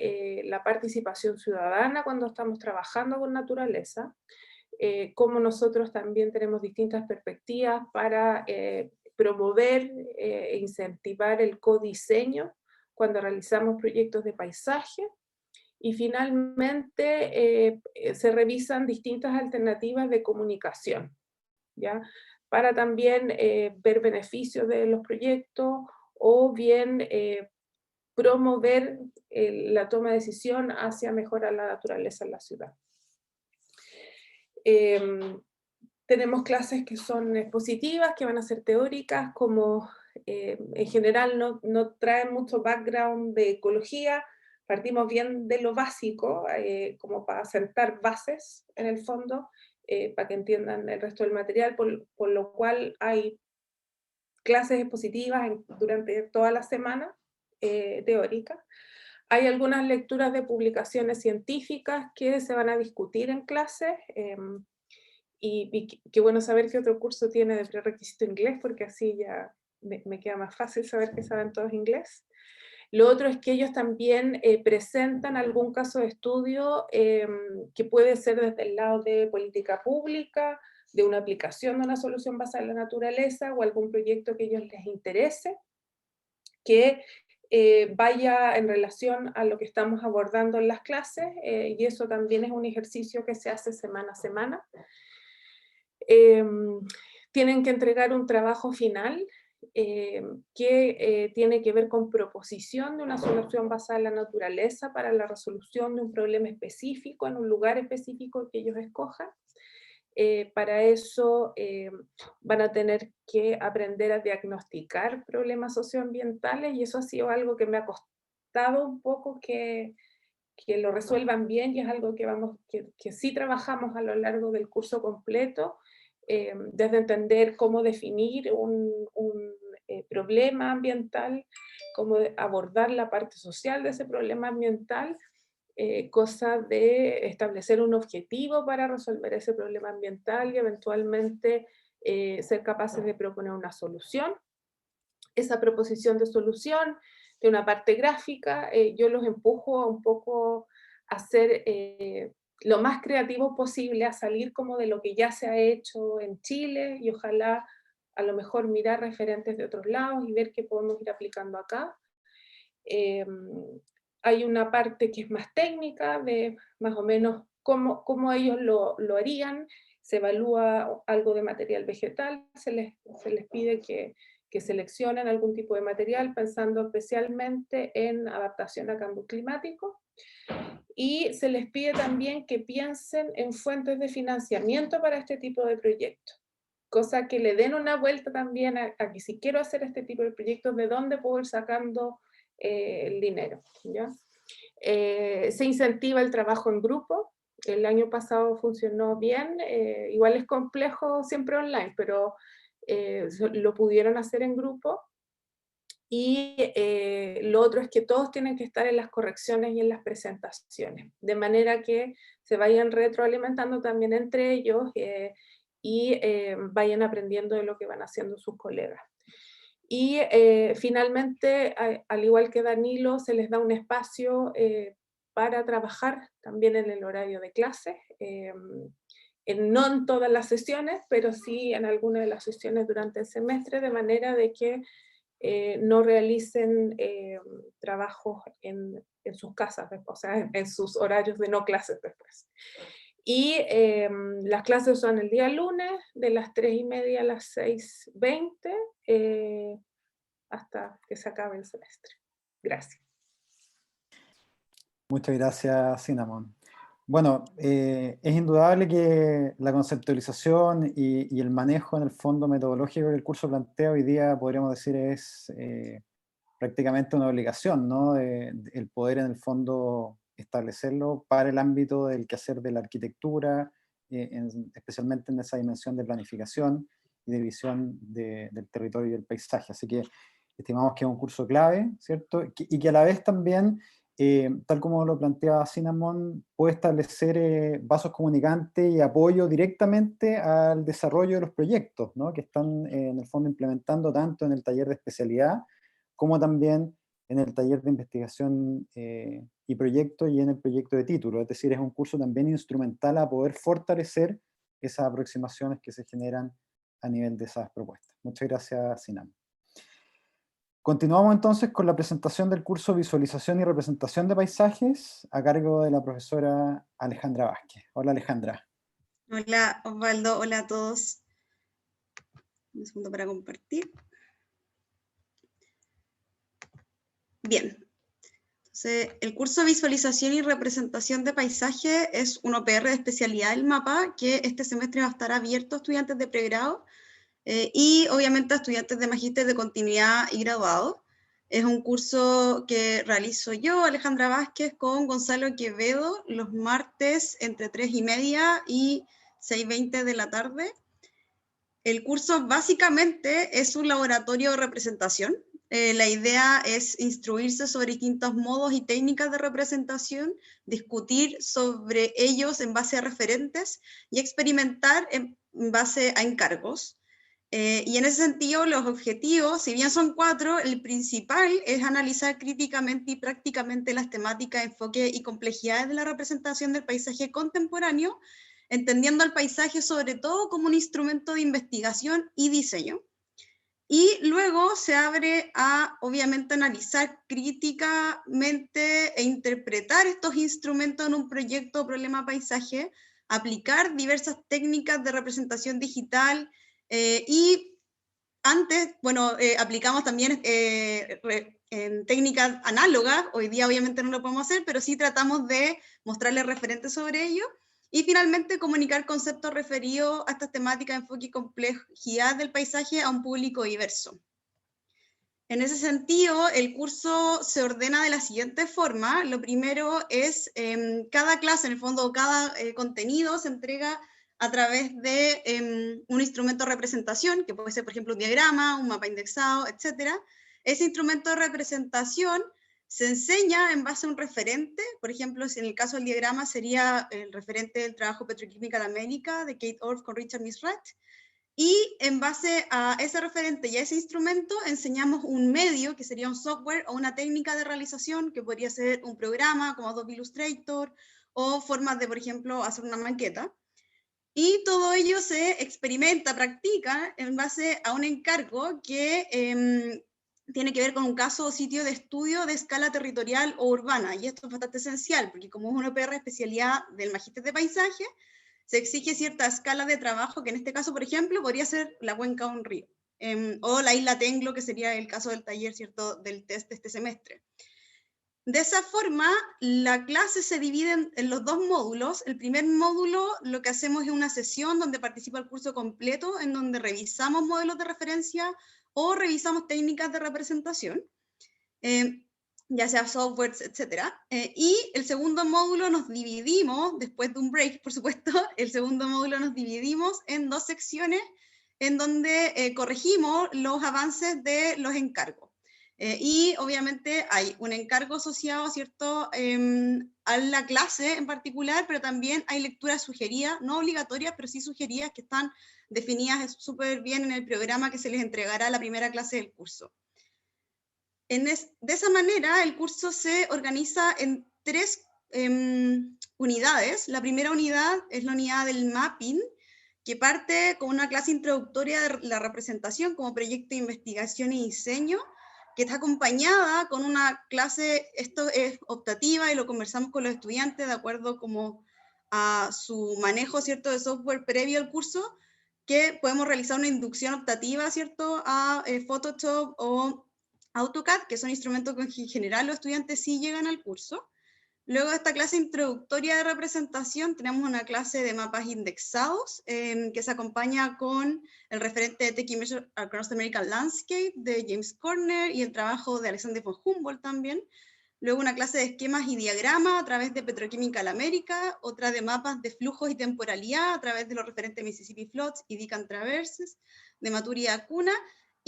F: la participación ciudadana cuando estamos trabajando con naturaleza, cómo nosotros también tenemos distintas perspectivas para promover e incentivar el codiseño cuando realizamos proyectos de paisaje, y finalmente se revisan distintas alternativas de comunicación, ¿ya? Para también ver beneficios de los proyectos o bien promover la toma de decisión hacia mejorar la naturaleza en la ciudad. Tenemos clases que son expositivas, que van a ser teóricas, como en general no traen mucho background de ecología. Partimos bien de lo básico, como para sentar bases en el fondo, para que entiendan el resto del material, por lo cual hay clases expositivas durante toda la semana, teóricas. Hay algunas lecturas de publicaciones científicas que se van a discutir en clases, y qué bueno saber que otro curso tiene de prerequisito inglés, porque así ya me queda más fácil saber que saben todos inglés. Lo otro es que ellos también presentan algún caso de estudio que puede ser desde el lado de política pública, de una aplicación de una solución basada en la naturaleza, o algún proyecto que a ellos les interese, que vaya en relación a lo que estamos abordando en las clases, y eso también es un ejercicio que se hace semana a semana. Tienen que entregar un trabajo final que tiene que ver con proposición de una solución basada en la naturaleza para la resolución de un problema específico en un lugar específico que ellos escojan. Para eso van a tener que aprender a diagnosticar problemas socioambientales, y eso ha sido algo que me ha costado un poco que lo resuelvan bien, y es algo que sí trabajamos a lo largo del curso completo, desde entender cómo definir un problema ambiental, cómo abordar la parte social de ese problema ambiental, cosa de establecer un objetivo para resolver ese problema ambiental y eventualmente ser capaces de proponer una solución. Esa proposición de solución, de una parte gráfica, yo los empujo a un poco a ser lo más creativo posible, a salir como de lo que ya se ha hecho en Chile, y ojalá a lo mejor mirar referentes de otros lados y ver qué podemos ir aplicando acá. Hay una parte que es más técnica, de más o menos cómo ellos lo harían. Se evalúa algo de material vegetal, se les pide que seleccionen algún tipo de material, pensando especialmente en adaptación a cambio climático, y se les pide también que piensen en fuentes de financiamiento para este tipo de proyectos, cosa que le den una vuelta también a que si quiero hacer este tipo de proyectos, ¿de dónde puedo ir sacando el dinero? ¿Ya? Se incentiva el trabajo en grupo. El año pasado funcionó bien, igual es complejo siempre online, pero lo pudieron hacer en grupo. Y lo otro es que todos tienen que estar en las correcciones y en las presentaciones, de manera que se vayan retroalimentando también entre ellos y vayan aprendiendo de lo que van haciendo sus colegas. Y finalmente, al igual que Danilo, se les da un espacio para trabajar también en el horario de clase, no en todas las sesiones, pero sí en algunas de las sesiones durante el semestre, de manera de que no realicen trabajos en sus casas, o sea, en sus horarios de no clases después. Y las clases son el día lunes, de las 3:30 a las 6:20, hasta que se acabe el semestre. Gracias.
A: Muchas gracias, Cinnamon. Bueno, es indudable que la conceptualización y el manejo en el fondo metodológico que el curso plantea hoy día, podríamos decir, es prácticamente una obligación, ¿no? El poder en el fondo establecerlo para el ámbito del quehacer de la arquitectura, especialmente en esa dimensión de planificación y de visión del territorio y del paisaje. Así que estimamos que es un curso clave, ¿cierto? Y que a la vez también, tal como lo planteaba Cinnamon, puede establecer vasos comunicantes y apoyo directamente al desarrollo de los proyectos, ¿no? Que están en el fondo implementando tanto en el taller de especialidad como también en el taller de investigación y proyecto, y en el proyecto de título. Es decir, es un curso también instrumental a poder fortalecer esas aproximaciones que se generan a nivel de esas propuestas. Muchas gracias, Cinnamon. Continuamos entonces con la presentación del curso Visualización y Representación de Paisajes, a cargo de la profesora Alejandra Vázquez. Hola, Alejandra.
G: Hola, Osvaldo. Hola a todos. Un segundo para compartir. Bien, El curso de visualización y representación de paisaje es un OPR de especialidad del MAPA que este semestre va a estar abierto a estudiantes de pregrado y obviamente a estudiantes de magíster de continuidad y graduados. Es un curso que realizo yo, Alejandra Vázquez, con Gonzalo Quevedo, los martes entre 3:30 y 6:20 de la tarde. El curso básicamente es un laboratorio de representación. La idea es instruirse sobre distintos modos y técnicas de representación, discutir sobre ellos en base a referentes y experimentar en base a encargos. Y en ese sentido, los objetivos, si bien son 4, el principal es analizar críticamente y prácticamente las temáticas, enfoque y complejidades de la representación del paisaje contemporáneo, entendiendo al paisaje sobre todo como un instrumento de investigación y diseño. Y luego se abre a, obviamente, analizar críticamente e interpretar estos instrumentos en un proyecto o problema paisaje, aplicar diversas técnicas de representación digital y antes, bueno, aplicamos también en técnicas análogas, hoy día obviamente no lo podemos hacer, pero sí tratamos de mostrarles referentes sobre ello. Y finalmente, comunicar conceptos referidos a estas temáticas de enfoque y complejidad del paisaje a un público diverso. En ese sentido, el curso se ordena de la siguiente forma. Lo primero es, cada clase, en el fondo, cada contenido se entrega a través de un instrumento de representación, que puede ser, por ejemplo, un diagrama, un mapa indexado, etc. Ese instrumento de representación se enseña en base a un referente. Por ejemplo, en el caso del diagrama sería el referente del trabajo Petroquímica de América de Kate Orff con Richard Misrat. Y en base a ese referente y a ese instrumento enseñamos un medio, que sería un software o una técnica de realización, que podría ser un programa como Adobe Illustrator, o formas de, por ejemplo, hacer una maqueta. Y todo ello se experimenta, practica, en base a un encargo que tiene que ver con un caso o sitio de estudio de escala territorial o urbana. Y esto es bastante esencial, porque como es una OPR especialidad del Magíster de Paisaje, se exige cierta escala de trabajo, que en este caso, por ejemplo, podría ser la cuenca de un río, o la isla Tenglo, que sería el caso del taller, ¿cierto?, del test de este semestre. De esa forma, la clase se divide en los 2 módulos. El primer módulo, lo que hacemos es una sesión donde participa el curso completo, en donde revisamos modelos de referencia o revisamos técnicas de representación, ya sea softwares, etc. Y el segundo módulo nos dividimos, después de un break, por supuesto, el segundo módulo nos dividimos en 2 secciones en donde corregimos los avances de los encargos. Y obviamente hay un encargo asociado, ¿cierto?, a la clase en particular, pero también hay lecturas sugeridas, no obligatorias, pero sí sugeridas, que están definidas súper bien en el programa que se les entregará a la primera clase del curso. De esa manera, el curso se organiza en 3 unidades. La primera unidad es la unidad del mapping, que parte con una clase introductoria de la representación como proyecto de investigación y diseño, que está acompañada con una clase, esto es optativa y lo conversamos con los estudiantes de acuerdo como a su manejo, ¿cierto?, de software previo al curso, que podemos realizar una inducción optativa, ¿cierto?, a Photoshop o AutoCAD, que son instrumentos que en general los estudiantes sí llegan al curso. Luego de esta clase introductoria de representación tenemos una clase de mapas indexados que se acompaña con el referente de Tech Image Across the American Landscape de James Corner y el trabajo de Alexander von Humboldt también. Luego una clase de esquemas y diagramas a través de Petroquímica de América, otra de mapas de flujos y temporalidad a través de los referentes Mississippi Floods y Deccan Traverses de Maturi y Acuna.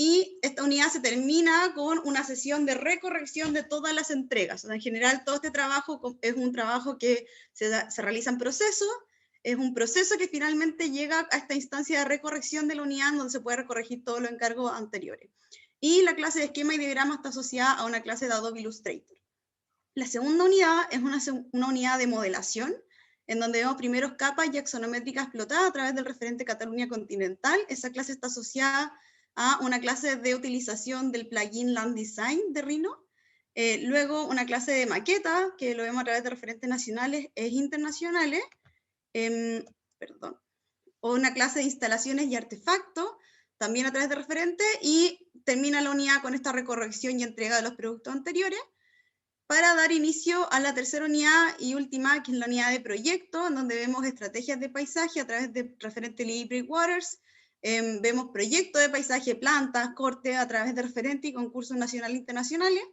G: Y esta unidad se termina con una sesión de recorrección de todas las entregas. O sea, en general, todo este trabajo es un trabajo que se realiza en proceso, es un proceso que finalmente llega a esta instancia de recorrección de la unidad donde se puede recorregir todos los encargos anteriores. Y la clase de esquema y diagrama está asociada a una clase de Adobe Illustrator. La segunda unidad es una unidad de modelación, en donde vemos primero capas y axonométricas explotadas a través del referente Cataluña Continental. Esa clase está asociada a una clase de utilización del plugin Land Design de Rhino. Luego una clase de maqueta, que lo vemos a través de referentes nacionales e internacionales. O una clase de instalaciones y artefactos, también a través de referentes, y termina la unidad con esta recorrección y entrega de los productos anteriores. para dar inicio a la tercera unidad y última, que es la unidad de proyecto, en donde vemos estrategias de paisaje a través de referente Lee Breakwaters, vemos proyectos de paisaje, plantas, corte a través de referente y concursos nacionales e internacionales,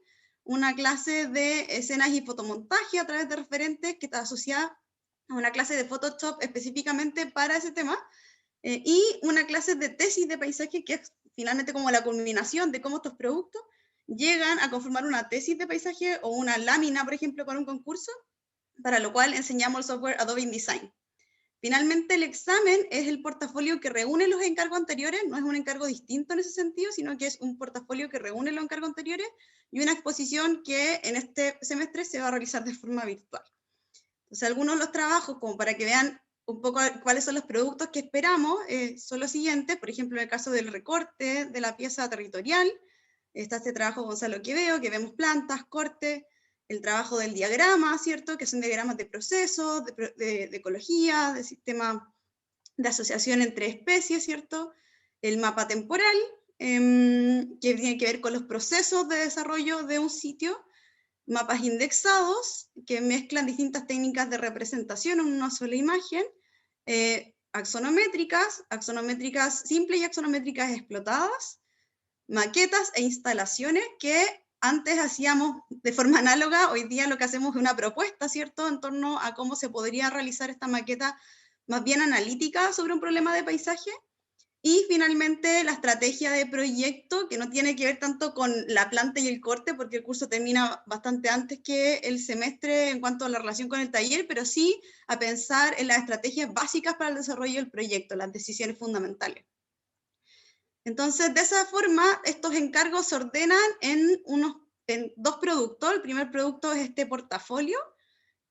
G: una clase de escenas y fotomontaje a través de referentes que está asociada a una clase de Photoshop específicamente para ese tema, y una clase de tesis de paisaje que es finalmente como la culminación de cómo estos productos llegan a conformar una tesis de paisaje o una lámina, por ejemplo, para un concurso, para lo cual enseñamos el software Adobe InDesign. Finalmente, el examen es el portafolio que reúne los encargos anteriores, no es un encargo distinto en ese sentido, sino que es un portafolio que reúne los encargos anteriores y una exposición que en este semestre se va a realizar de forma virtual. Entonces, algunos de los trabajos, como para que vean un poco cuáles son los productos que esperamos, son los siguientes. Por ejemplo, en el caso del recorte de la pieza territorial, está este trabajo de Gonzalo Quevedo, que vemos plantas, corte, el trabajo del diagrama, ¿cierto? Que son diagramas de procesos, de ecología, de sistema de asociación entre especies, ¿cierto? El mapa temporal, que tiene que ver con los procesos de desarrollo de un sitio, mapas indexados, que mezclan distintas técnicas de representación en una sola imagen, axonométricas simples y axonométricas explotadas, maquetas e instalaciones que antes hacíamos de forma análoga, hoy día lo que hacemos es una propuesta, ¿cierto?, en torno a cómo se podría realizar esta maqueta más bien analítica sobre un problema de paisaje. Y finalmente la estrategia de proyecto, que no tiene que ver tanto con la planta y el corte, porque el curso termina bastante antes que el semestre en cuanto a la relación con el taller, pero sí a pensar en las estrategias básicas para el desarrollo del proyecto, las decisiones fundamentales. Entonces, de esa forma, estos encargos se ordenan en dos productos. El primer producto es este portafolio,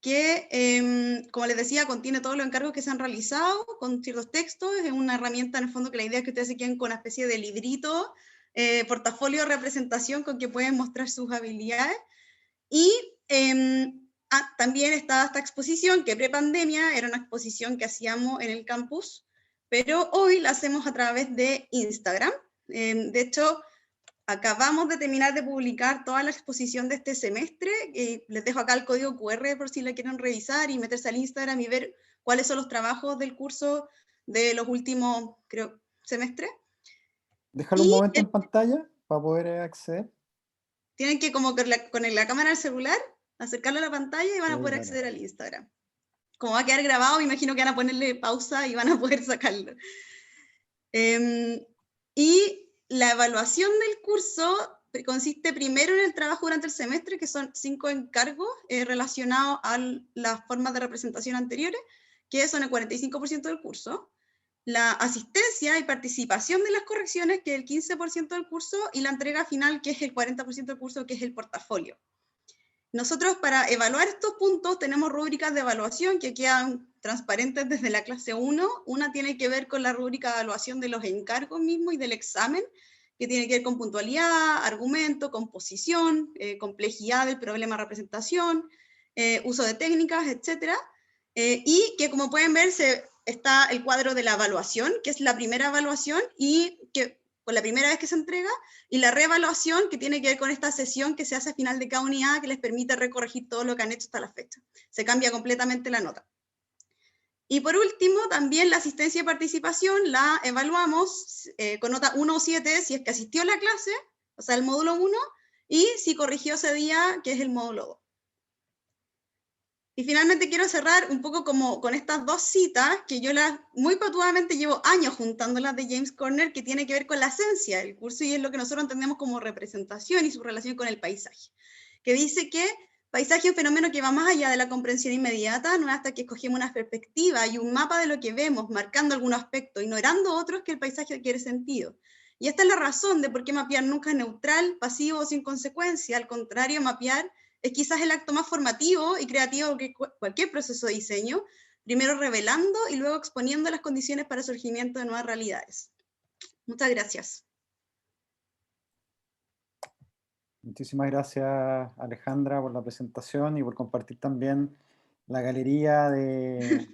G: que, como les decía, contiene todos los encargos que se han realizado, con ciertos textos. Es una herramienta, en el fondo, que la idea es que ustedes se queden con una especie de librito, portafolio de representación con que pueden mostrar sus habilidades. Y también está esta exposición, que pre-pandemia era una exposición que hacíamos en el campus, pero hoy la hacemos a través de Instagram. De hecho, acabamos de terminar de publicar toda la exposición de este semestre. Les dejo acá el código QR por si la quieren revisar y meterse al Instagram y ver cuáles son los trabajos del curso de los últimos, creo, semestres.
A: Déjalo un momento en pantalla para poder acceder.
G: Tienen que como con la cámara del celular, acercarlo a la pantalla y van a poder acceder al Instagram. Como va a quedar grabado, me imagino que van a ponerle pausa y van a poder sacarlo. Y la evaluación del curso consiste primero en el trabajo durante el semestre, que son 5 encargos relacionados a las formas de representación anteriores, que son el 45% del curso. La asistencia y participación de las correcciones, que es el 15% del curso, y la entrega final, que es el 40% del curso, que es el portafolio. Nosotros, para evaluar estos puntos, tenemos rúbricas de evaluación que quedan transparentes desde la clase 1. Una tiene que ver con la rúbrica de evaluación de los encargos mismos y del examen, que tiene que ver con puntualidad, argumento, composición, complejidad del problema de representación, uso de técnicas, etc. Y que, como pueden ver, está el cuadro de la evaluación, que es la primera evaluación y que con la primera vez que se entrega, y la reevaluación, que tiene que ver con esta sesión que se hace al final de cada unidad, que les permite recorregir todo lo que han hecho hasta la fecha. Se cambia completamente la nota. Y por último, también la asistencia y participación la evaluamos con nota 1 o 7 si es que asistió a la clase, o sea, el módulo 1, y si corrigió ese día, que es el módulo 2. Y finalmente quiero cerrar un poco como con estas dos citas, que yo muy patudamente llevo años juntándolas, de James Corner, que tiene que ver con la esencia del curso y es lo que nosotros entendemos como representación y su relación con el paisaje. Que dice que paisaje es un fenómeno que va más allá de la comprensión inmediata, no es hasta que escogemos una perspectiva y un mapa de lo que vemos, marcando algún aspecto, ignorando otros, que el paisaje adquiere sentido. Y esta es la razón de por qué mapear nunca es neutral, pasivo o sin consecuencia. Al contrario, mapear es quizás el acto más formativo y creativo que cualquier proceso de diseño, primero revelando y luego exponiendo las condiciones para el surgimiento de nuevas realidades. Muchas gracias.
A: Muchísimas gracias, Alejandra, por la presentación y por compartir también la galería de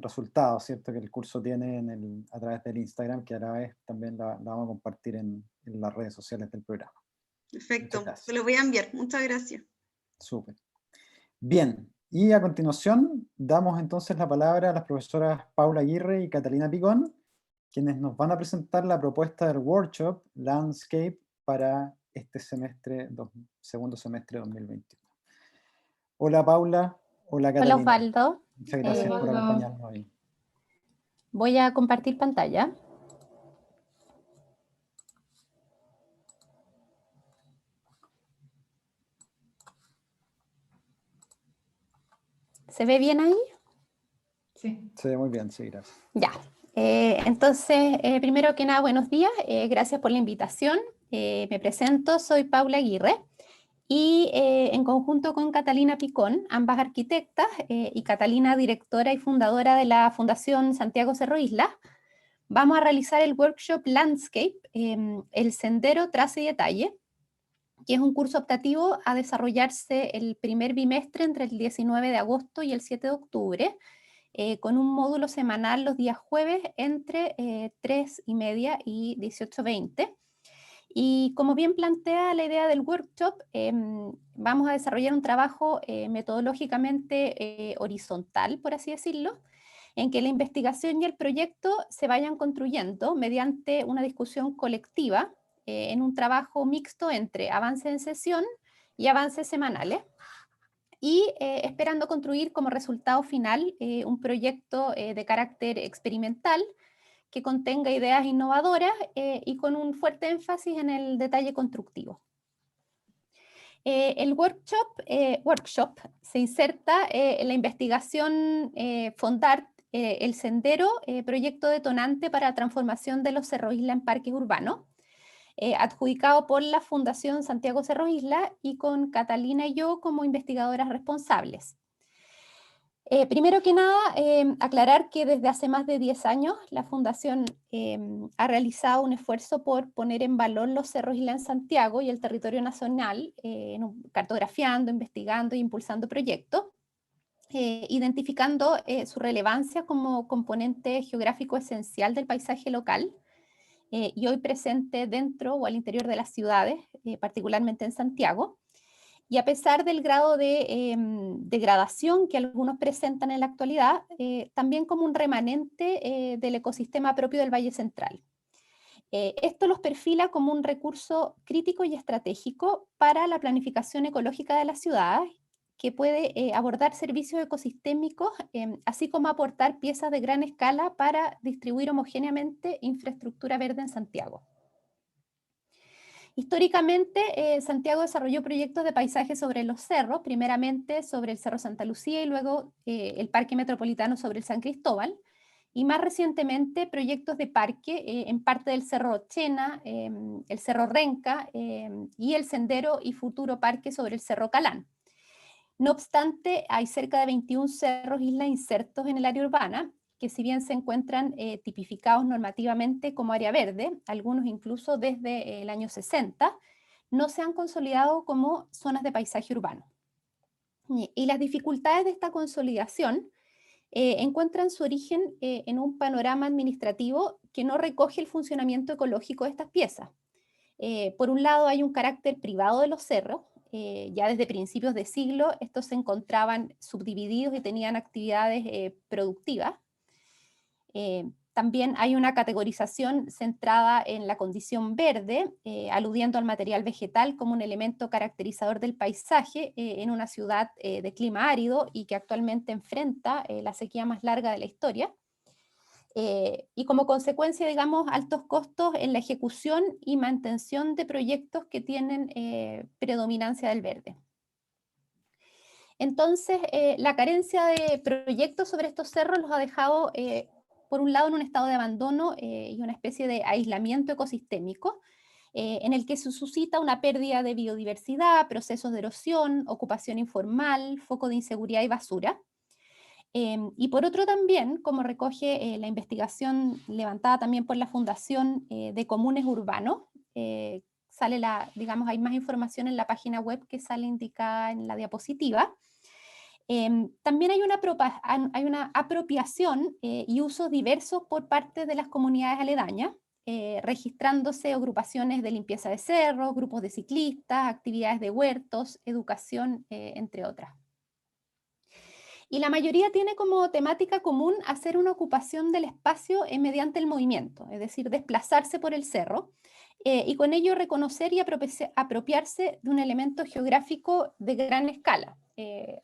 A: resultados, ¿cierto?, que el curso tiene a través del Instagram, que a la vez también la vamos a compartir en las redes sociales del programa.
G: Perfecto, se los voy a enviar. Muchas gracias.
A: Súper. Bien, y a continuación damos entonces la palabra a las profesoras Paula Aguirre y Catalina Picón, quienes nos van a presentar la propuesta del workshop Landscape para este semestre, segundo semestre 2021. Hola Paula, hola
H: Hola
A: Catalina.
H: Osvaldo.
A: Muchas gracias por acompañarnos hoy.
H: Voy a compartir pantalla. ¿Se ve bien ahí?
F: Sí.
A: Se ve muy bien, sí, gracias.
H: Ya. Entonces, primero que nada, buenos días. Gracias por la invitación. Me presento, soy Paula Aguirre y en conjunto con Catalina Picón, ambas arquitectas, y Catalina, directora y fundadora de la Fundación Santiago Cerro Isla, vamos a realizar el workshop Landscape, el sendero, traza y detalle, que es un curso optativo a desarrollarse el primer bimestre entre el 19 de agosto y el 7 de octubre, con un módulo semanal los días jueves entre 3:30 y 18:20. Y como bien plantea la idea del workshop, vamos a desarrollar un trabajo metodológicamente horizontal, por así decirlo, en que la investigación y el proyecto se vayan construyendo mediante una discusión colectiva en un trabajo mixto entre avances en sesión y avances semanales, y esperando construir como resultado final un proyecto de carácter experimental que contenga ideas innovadoras y con un fuerte énfasis en el detalle constructivo. El workshop se inserta en la investigación Fondart, el sendero, proyecto detonante para la transformación de los Cerro Isla en parques urbanos, adjudicado por la Fundación Santiago Cerro Isla y con Catalina y yo como investigadoras responsables. Primero que nada, aclarar que desde hace más de 10 años la Fundación ha realizado un esfuerzo por poner en valor los Cerros Isla en Santiago y el territorio nacional, cartografiando, investigando e impulsando proyectos, identificando su relevancia como componente geográfico esencial del paisaje local, y hoy presente dentro o al interior de las ciudades, particularmente en Santiago. Y a pesar del grado de degradación que algunos presentan en la actualidad, también como un remanente del ecosistema propio del Valle Central. Esto los perfila como un recurso crítico y estratégico para la planificación ecológica de las ciudades, que puede abordar servicios ecosistémicos, así como aportar piezas de gran escala para distribuir homogéneamente infraestructura verde en Santiago. Históricamente, Santiago desarrolló proyectos de paisaje sobre los cerros, primeramente sobre el Cerro Santa Lucía y luego el Parque Metropolitano sobre el San Cristóbal, y más recientemente proyectos de parque en parte del Cerro Chena, el Cerro Renca y el Sendero y Futuro Parque sobre el Cerro Calán. No obstante, hay cerca de 21 cerros isla insertos en el área urbana, que si bien se encuentran tipificados normativamente como área verde, algunos incluso desde el año 60, no se han consolidado como zonas de paisaje urbano. Y las dificultades de esta consolidación encuentran su origen en un panorama administrativo que no recoge el funcionamiento ecológico de estas piezas. Por un lado hay un carácter privado de los cerros, ya desde principios de siglo estos se encontraban subdivididos y tenían actividades productivas. También hay una categorización centrada en la condición verde, aludiendo al material vegetal como un elemento caracterizador del paisaje en una ciudad de clima árido y que actualmente enfrenta la sequía más larga de la historia. Y como consecuencia, digamos, altos costos en la ejecución y mantención de proyectos que tienen predominancia del verde. Entonces, la carencia de proyectos sobre estos cerros los ha dejado, por un lado, en un estado de abandono y una especie de aislamiento ecosistémico, en el que se suscita una pérdida de biodiversidad, procesos de erosión, ocupación informal, foco de inseguridad y basura. Y por otro también, como recoge la investigación levantada también por la Fundación de Comunes Urbanos, sale digamos, hay más información en la página web que sale indicada en la diapositiva. También hay una apropiación y usos diversos por parte de las comunidades aledañas, registrándose agrupaciones de limpieza de cerros, grupos de ciclistas, actividades de huertos, educación, entre otras. Y la mayoría tiene como temática común hacer una ocupación del espacio mediante el movimiento, es decir, desplazarse por el cerro, y con ello reconocer y apropiarse de un elemento geográfico de gran escala.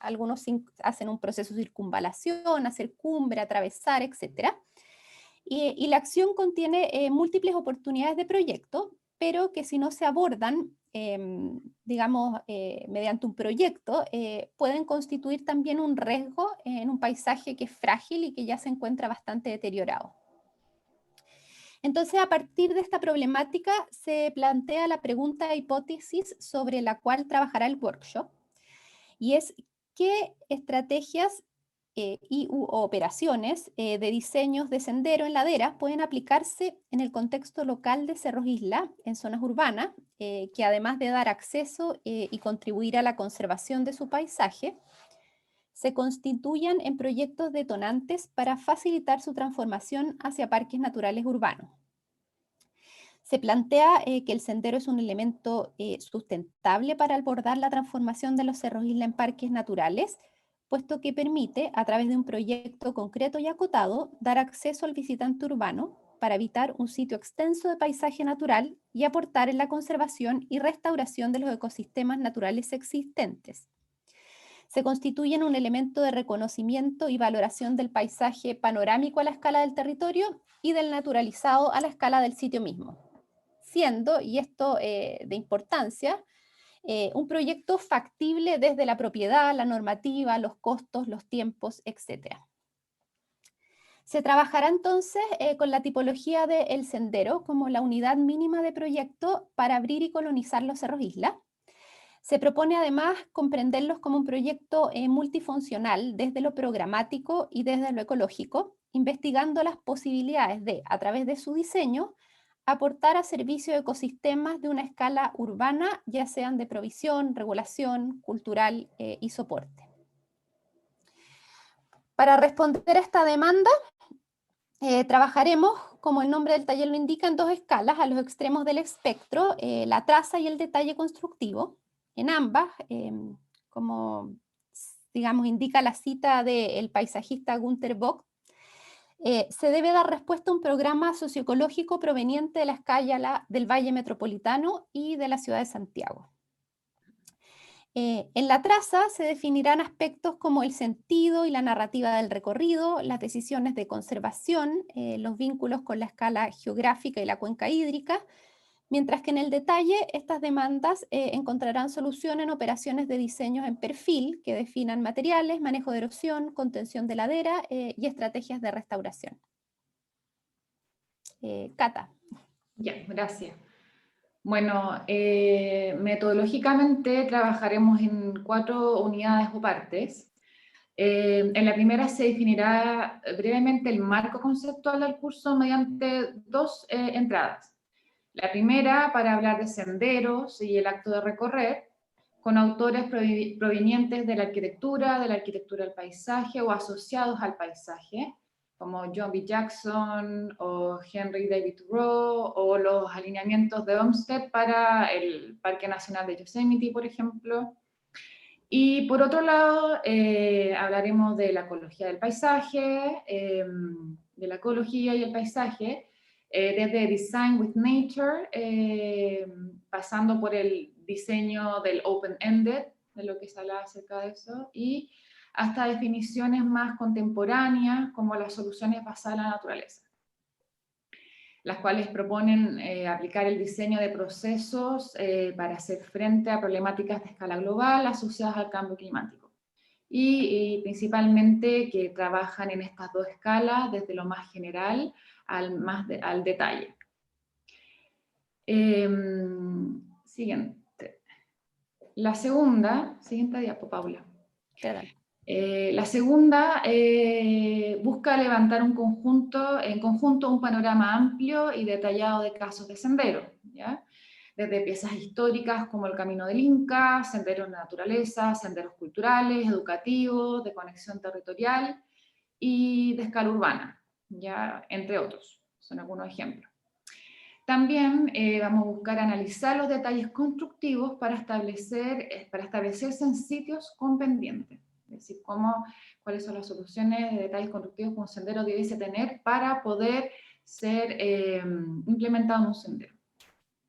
H: Algunos hacen un proceso de circunvalación, hacer cumbre, atravesar, etc. Y la acción contiene múltiples oportunidades de proyecto, pero que si no se abordan, digamos, mediante un proyecto, pueden constituir también un riesgo en un paisaje que es frágil y que ya se encuentra bastante deteriorado. Entonces, a partir de esta problemática, se plantea la pregunta de hipótesis sobre la cual trabajará el workshop, y es qué estrategias u operaciones de diseños de sendero en laderas pueden aplicarse en el contexto local de Cerros Isla, en zonas urbanas, que además de dar acceso y contribuir a la conservación de su paisaje, se constituyan en proyectos detonantes para facilitar su transformación hacia parques naturales urbanos. Se plantea que el sendero es un elemento sustentable para abordar la transformación de los Cerros Isla en parques naturales, puesto que permite, a través de un proyecto concreto y acotado, dar acceso al visitante urbano para evitar un sitio extenso de paisaje natural y aportar en la conservación y restauración de los ecosistemas naturales existentes. Se constituyen un elemento de reconocimiento y valoración del paisaje panorámico a la escala del territorio y del naturalizado a la escala del sitio mismo, siendo, y esto de importancia, un proyecto factible desde la propiedad, la normativa, los costos, los tiempos, etc. Se trabajará entonces con la tipología del sendero como la unidad mínima de proyecto para abrir y colonizar los Cerros Isla. Se propone además comprenderlos como un proyecto multifuncional desde lo programático y desde lo ecológico, investigando las posibilidades de, a través de su diseño, aportar a servicio de ecosistemas de una escala urbana, ya sean de provisión, regulación, cultural y soporte. Para responder a esta demanda, trabajaremos, como el nombre del taller lo indica, en dos escalas, a los extremos del espectro, la traza y el detalle constructivo. En ambas, como digamos indica la cita del paisajista Günter Vogt, se debe dar respuesta a un programa socioecológico proveniente de la escala del Valle Metropolitano y de la ciudad de Santiago. En la traza se definirán aspectos como el sentido y la narrativa del recorrido, las decisiones de conservación, los vínculos con la escala geográfica y la cuenca hídrica, mientras que en el detalle estas demandas encontrarán solución en operaciones de diseño en perfil que definan materiales, manejo de erosión, contención de ladera y estrategias de restauración. Cata.
I: Ya, gracias. Bueno, metodológicamente trabajaremos en 4 unidades o partes. En la primera se definirá brevemente el marco conceptual del curso mediante 2 entradas. La primera para hablar de senderos y el acto de recorrer, con autores provenientes de la arquitectura del paisaje o asociados al paisaje, como John B. Jackson o Henry David Thoreau, o los alineamientos de Olmsted para el Parque Nacional de Yosemite, por ejemplo. Y por otro lado, hablaremos de la ecología del paisaje, de la ecología y el paisaje, desde Design with Nature, pasando por el diseño del open-ended, de lo que se habla acerca de eso, y hasta definiciones más contemporáneas, como las soluciones basadas en la naturaleza, las cuales proponen aplicar el diseño de procesos para hacer frente a problemáticas de escala global asociadas al cambio climático. Y principalmente que trabajan en estas 2 escalas, desde lo más general al detalle. Siguiente. La segunda, siguiente diapo, Paula. La segunda busca levantar en conjunto un panorama amplio y detallado de casos de sendero, ¿ya? Desde piezas históricas como el Camino del Inca, senderos de naturaleza, senderos culturales, educativos, de conexión territorial y de escala urbana, ¿ya? Entre otros, son algunos ejemplos. También vamos a buscar analizar los detalles constructivos para establecerse en sitios con pendientes. Es decir, cuáles son las soluciones de detalles constructivos que un sendero debiese tener para poder ser implementado en un sendero.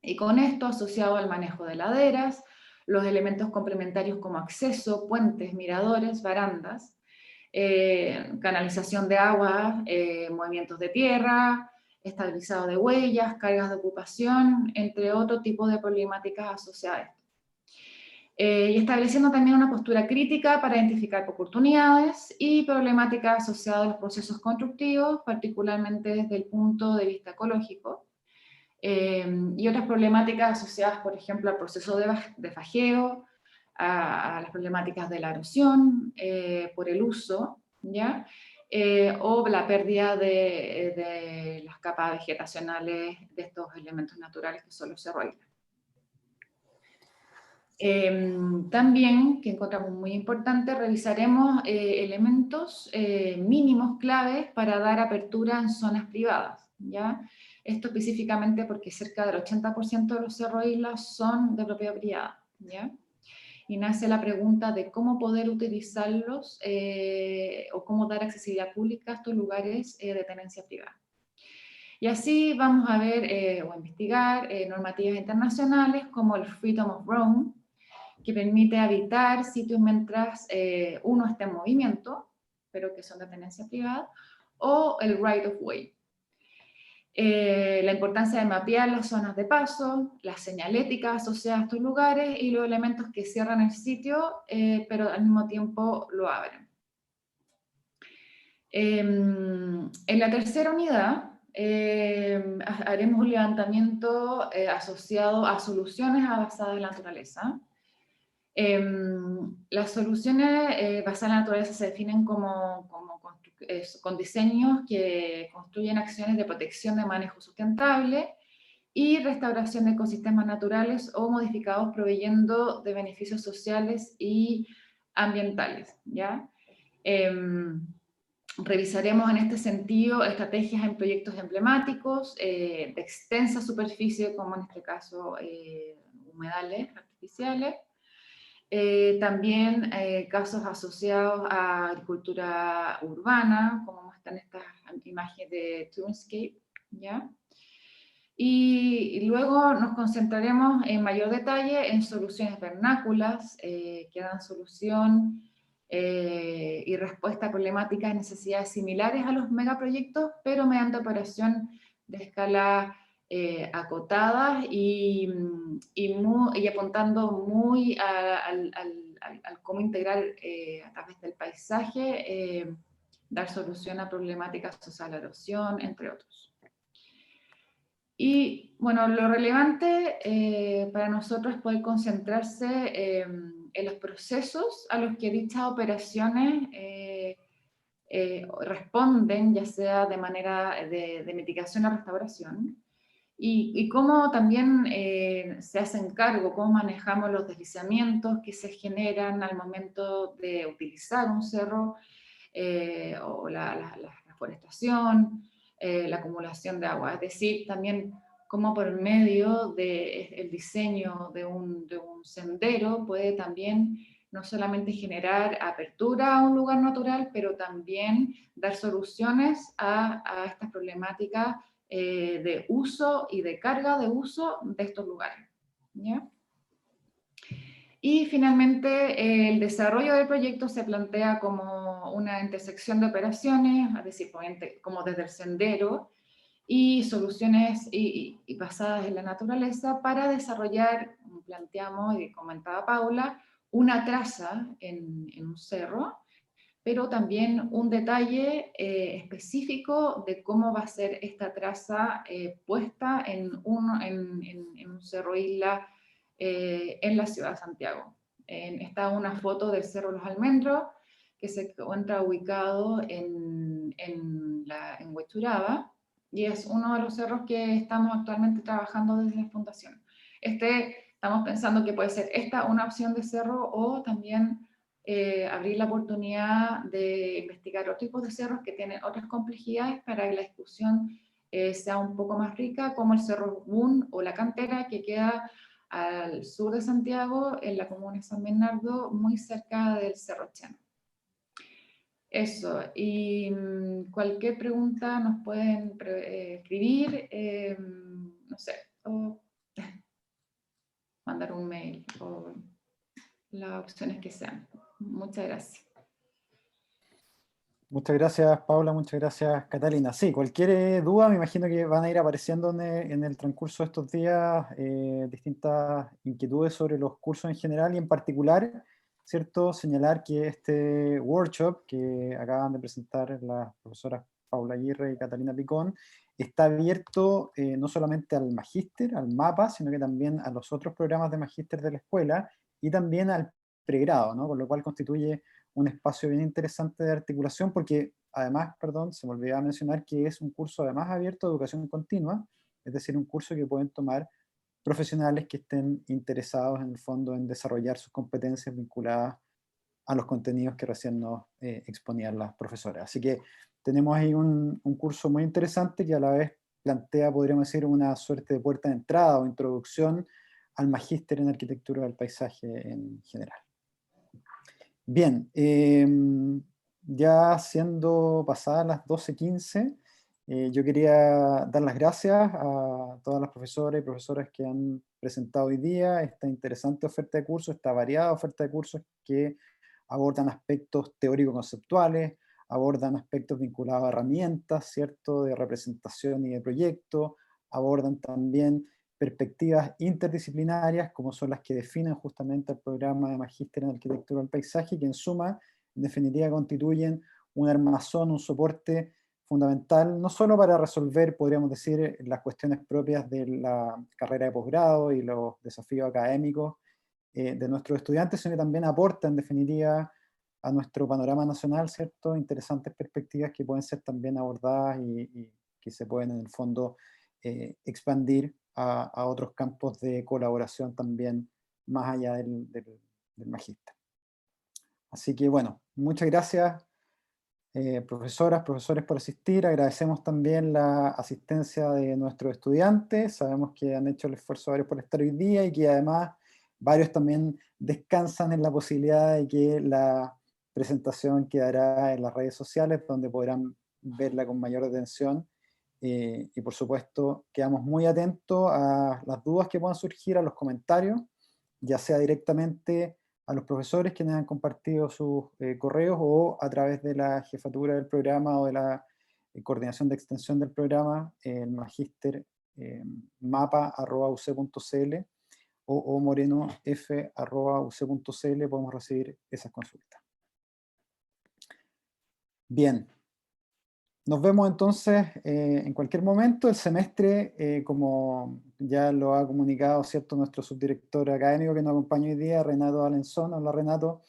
I: Y con esto, asociado al manejo de laderas, los elementos complementarios como acceso, puentes, miradores, barandas, canalización de agua, movimientos de tierra, estabilizado de huellas, cargas de ocupación, entre otros tipos de problemáticas asociadas a esto. Y estableciendo también una postura crítica para identificar oportunidades y problemáticas asociadas a los procesos constructivos, particularmente desde el punto de vista ecológico, y otras problemáticas asociadas, por ejemplo, al proceso de fajeo, a las problemáticas de la erosión por el uso, ¿ya? O la pérdida de las capas vegetacionales de estos elementos naturales que son los cerros. También, que encontramos muy importante, revisaremos elementos mínimos claves para dar apertura en zonas privadas, ¿ya? Esto específicamente porque cerca del 80% de los cerros e islas son de propiedad privada, ¿ya? Y nace la pregunta de cómo poder utilizarlos o cómo dar accesibilidad pública a estos lugares de tenencia privada. Y así vamos a ver o investigar normativas internacionales como el Freedom of Roam, que permite habitar sitios mientras uno esté en movimiento, pero que son de tenencia privada, o el Right of Way. La importancia de mapear las zonas de paso, las señaléticas asociadas a estos lugares y los elementos que cierran el sitio, pero al mismo tiempo lo abren. En la tercera unidad haremos un levantamiento asociado a soluciones basadas en la naturaleza. Las soluciones basadas en la naturaleza se definen con diseños que construyen acciones de protección de manejo sustentable y restauración de ecosistemas naturales o modificados proveyendo de beneficios sociales y ambientales, ¿ya? Revisaremos en este sentido estrategias en proyectos emblemáticos de extensa superficie, como en este caso humedales artificiales. También casos asociados a agricultura urbana, como muestran estas imágenes de Toonscape, ¿ya? Y luego nos concentraremos en mayor detalle en soluciones vernáculas que dan solución y respuesta a problemáticas y necesidades similares a los megaproyectos, pero mediante operación de escala acotadas y apuntando muy al cómo integrar a través del paisaje, dar solución a problemáticas asociadas a la erosión, entre otros. Y bueno, lo relevante para nosotros es poder concentrarse en los procesos a los que dichas operaciones responden, ya sea de manera de mitigación o restauración, y cómo también se hacen cargo, cómo manejamos los deslizamientos que se generan al momento de utilizar un cerro, o la reforestación, la acumulación de agua. Es decir, también cómo por medio del diseño de un sendero puede también no solamente generar apertura a un lugar natural, pero también dar soluciones a estas problemáticas de uso y de carga de uso de estos lugares, ¿ya? Y finalmente el desarrollo del proyecto se plantea como una intersección de operaciones, es decir, como desde el sendero, y soluciones y basadas en la naturaleza para desarrollar, como planteamos y comentaba Paula, una traza en un cerro, pero también un detalle específico de cómo va a ser esta traza puesta en un cerro isla en la ciudad de Santiago. Está una foto del Cerro Los Almendros, que se encuentra ubicado en Huechuraba, y es uno de los cerros que estamos actualmente trabajando desde la Fundación. Estamos pensando que puede ser esta una opción de cerro, o también abrir la oportunidad de investigar otros tipos de cerros que tienen otras complejidades para la discusión sea un poco más rica, como el Cerro Boom o La Cantera, que queda al sur de Santiago, en la comuna de San Bernardo, muy cerca del Cerro Cheno. Eso, y cualquier pregunta nos pueden escribir, no sé, o mandar un mail, o las opciones que sean. Muchas gracias.
A: Muchas gracias, Paula, muchas gracias, Catalina. Sí, cualquier duda, me imagino que van a ir apareciendo en el transcurso de estos días distintas inquietudes sobre los cursos en general y en particular, ¿cierto? Señalar que este workshop que acaban de presentar las profesoras Paula Aguirre y Catalina Picón está abierto no solamente al magíster, al MAPA, sino que también a los otros programas de magíster de la escuela y también al pregrado, ¿no? Con lo cual constituye un espacio bien interesante de articulación porque además, perdón, se me olvidaba mencionar que es un curso además abierto de educación continua, es decir, un curso que pueden tomar profesionales que estén interesados en el fondo en desarrollar sus competencias vinculadas a los contenidos que recién nos exponían las profesoras. Así que tenemos ahí un curso muy interesante que a la vez plantea, podríamos decir, una suerte de puerta de entrada o introducción al magíster en arquitectura del paisaje en general. Bien, ya siendo pasadas las 12:15, yo quería dar las gracias a todas las profesoras y profesoras que han presentado hoy día esta interesante oferta de cursos, esta variada oferta de cursos que abordan aspectos teórico-conceptuales, abordan aspectos vinculados a herramientas, ¿cierto?, de representación y de proyecto, abordan también perspectivas interdisciplinarias, como son las que definen justamente el programa de Magíster en Arquitectura del Paisaje, que en suma, en definitiva, constituyen un armazón, un soporte fundamental, no solo para resolver, podríamos decir, las cuestiones propias de la carrera de posgrado y los desafíos académicos de nuestros estudiantes, sino que también aporta, en definitiva, a nuestro panorama nacional, ¿cierto?, interesantes perspectivas que pueden ser también abordadas y que se pueden, en el fondo, expandir a otros campos de colaboración también más allá del magíster. Así que bueno, muchas gracias profesoras, profesores por asistir. Agradecemos también la asistencia de nuestros estudiantes. Sabemos que han hecho el esfuerzo varios por estar hoy día y que además varios también descansan en la posibilidad de que la presentación quedará en las redes sociales donde podrán verla con mayor atención. Y por supuesto, quedamos muy atentos a las dudas que puedan surgir, a los comentarios, ya sea directamente a los profesores quienes han compartido sus correos o a través de la jefatura del programa o de la coordinación de extensión del programa, el magíster mapa@uc.cl o morenof@uc.cl podemos recibir esas consultas. Bien. Nos vemos entonces en cualquier momento. El semestre, como ya lo ha comunicado, ¿cierto?, nuestro subdirector académico que nos acompaña hoy día, Renato Alenzón. Hola Renato.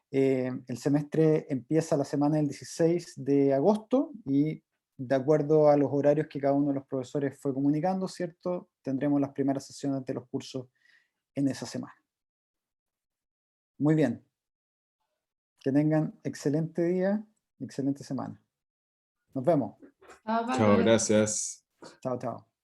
A: El semestre empieza la semana del 16 de agosto y de acuerdo a los horarios que cada uno de los profesores fue comunicando, ¿cierto?, tendremos las primeras sesiones de los cursos en esa semana. Muy bien. Que tengan excelente día y excelente semana. Nos vemos.
I: Chao,
J: Chao, gracias.
A: Chao, chao.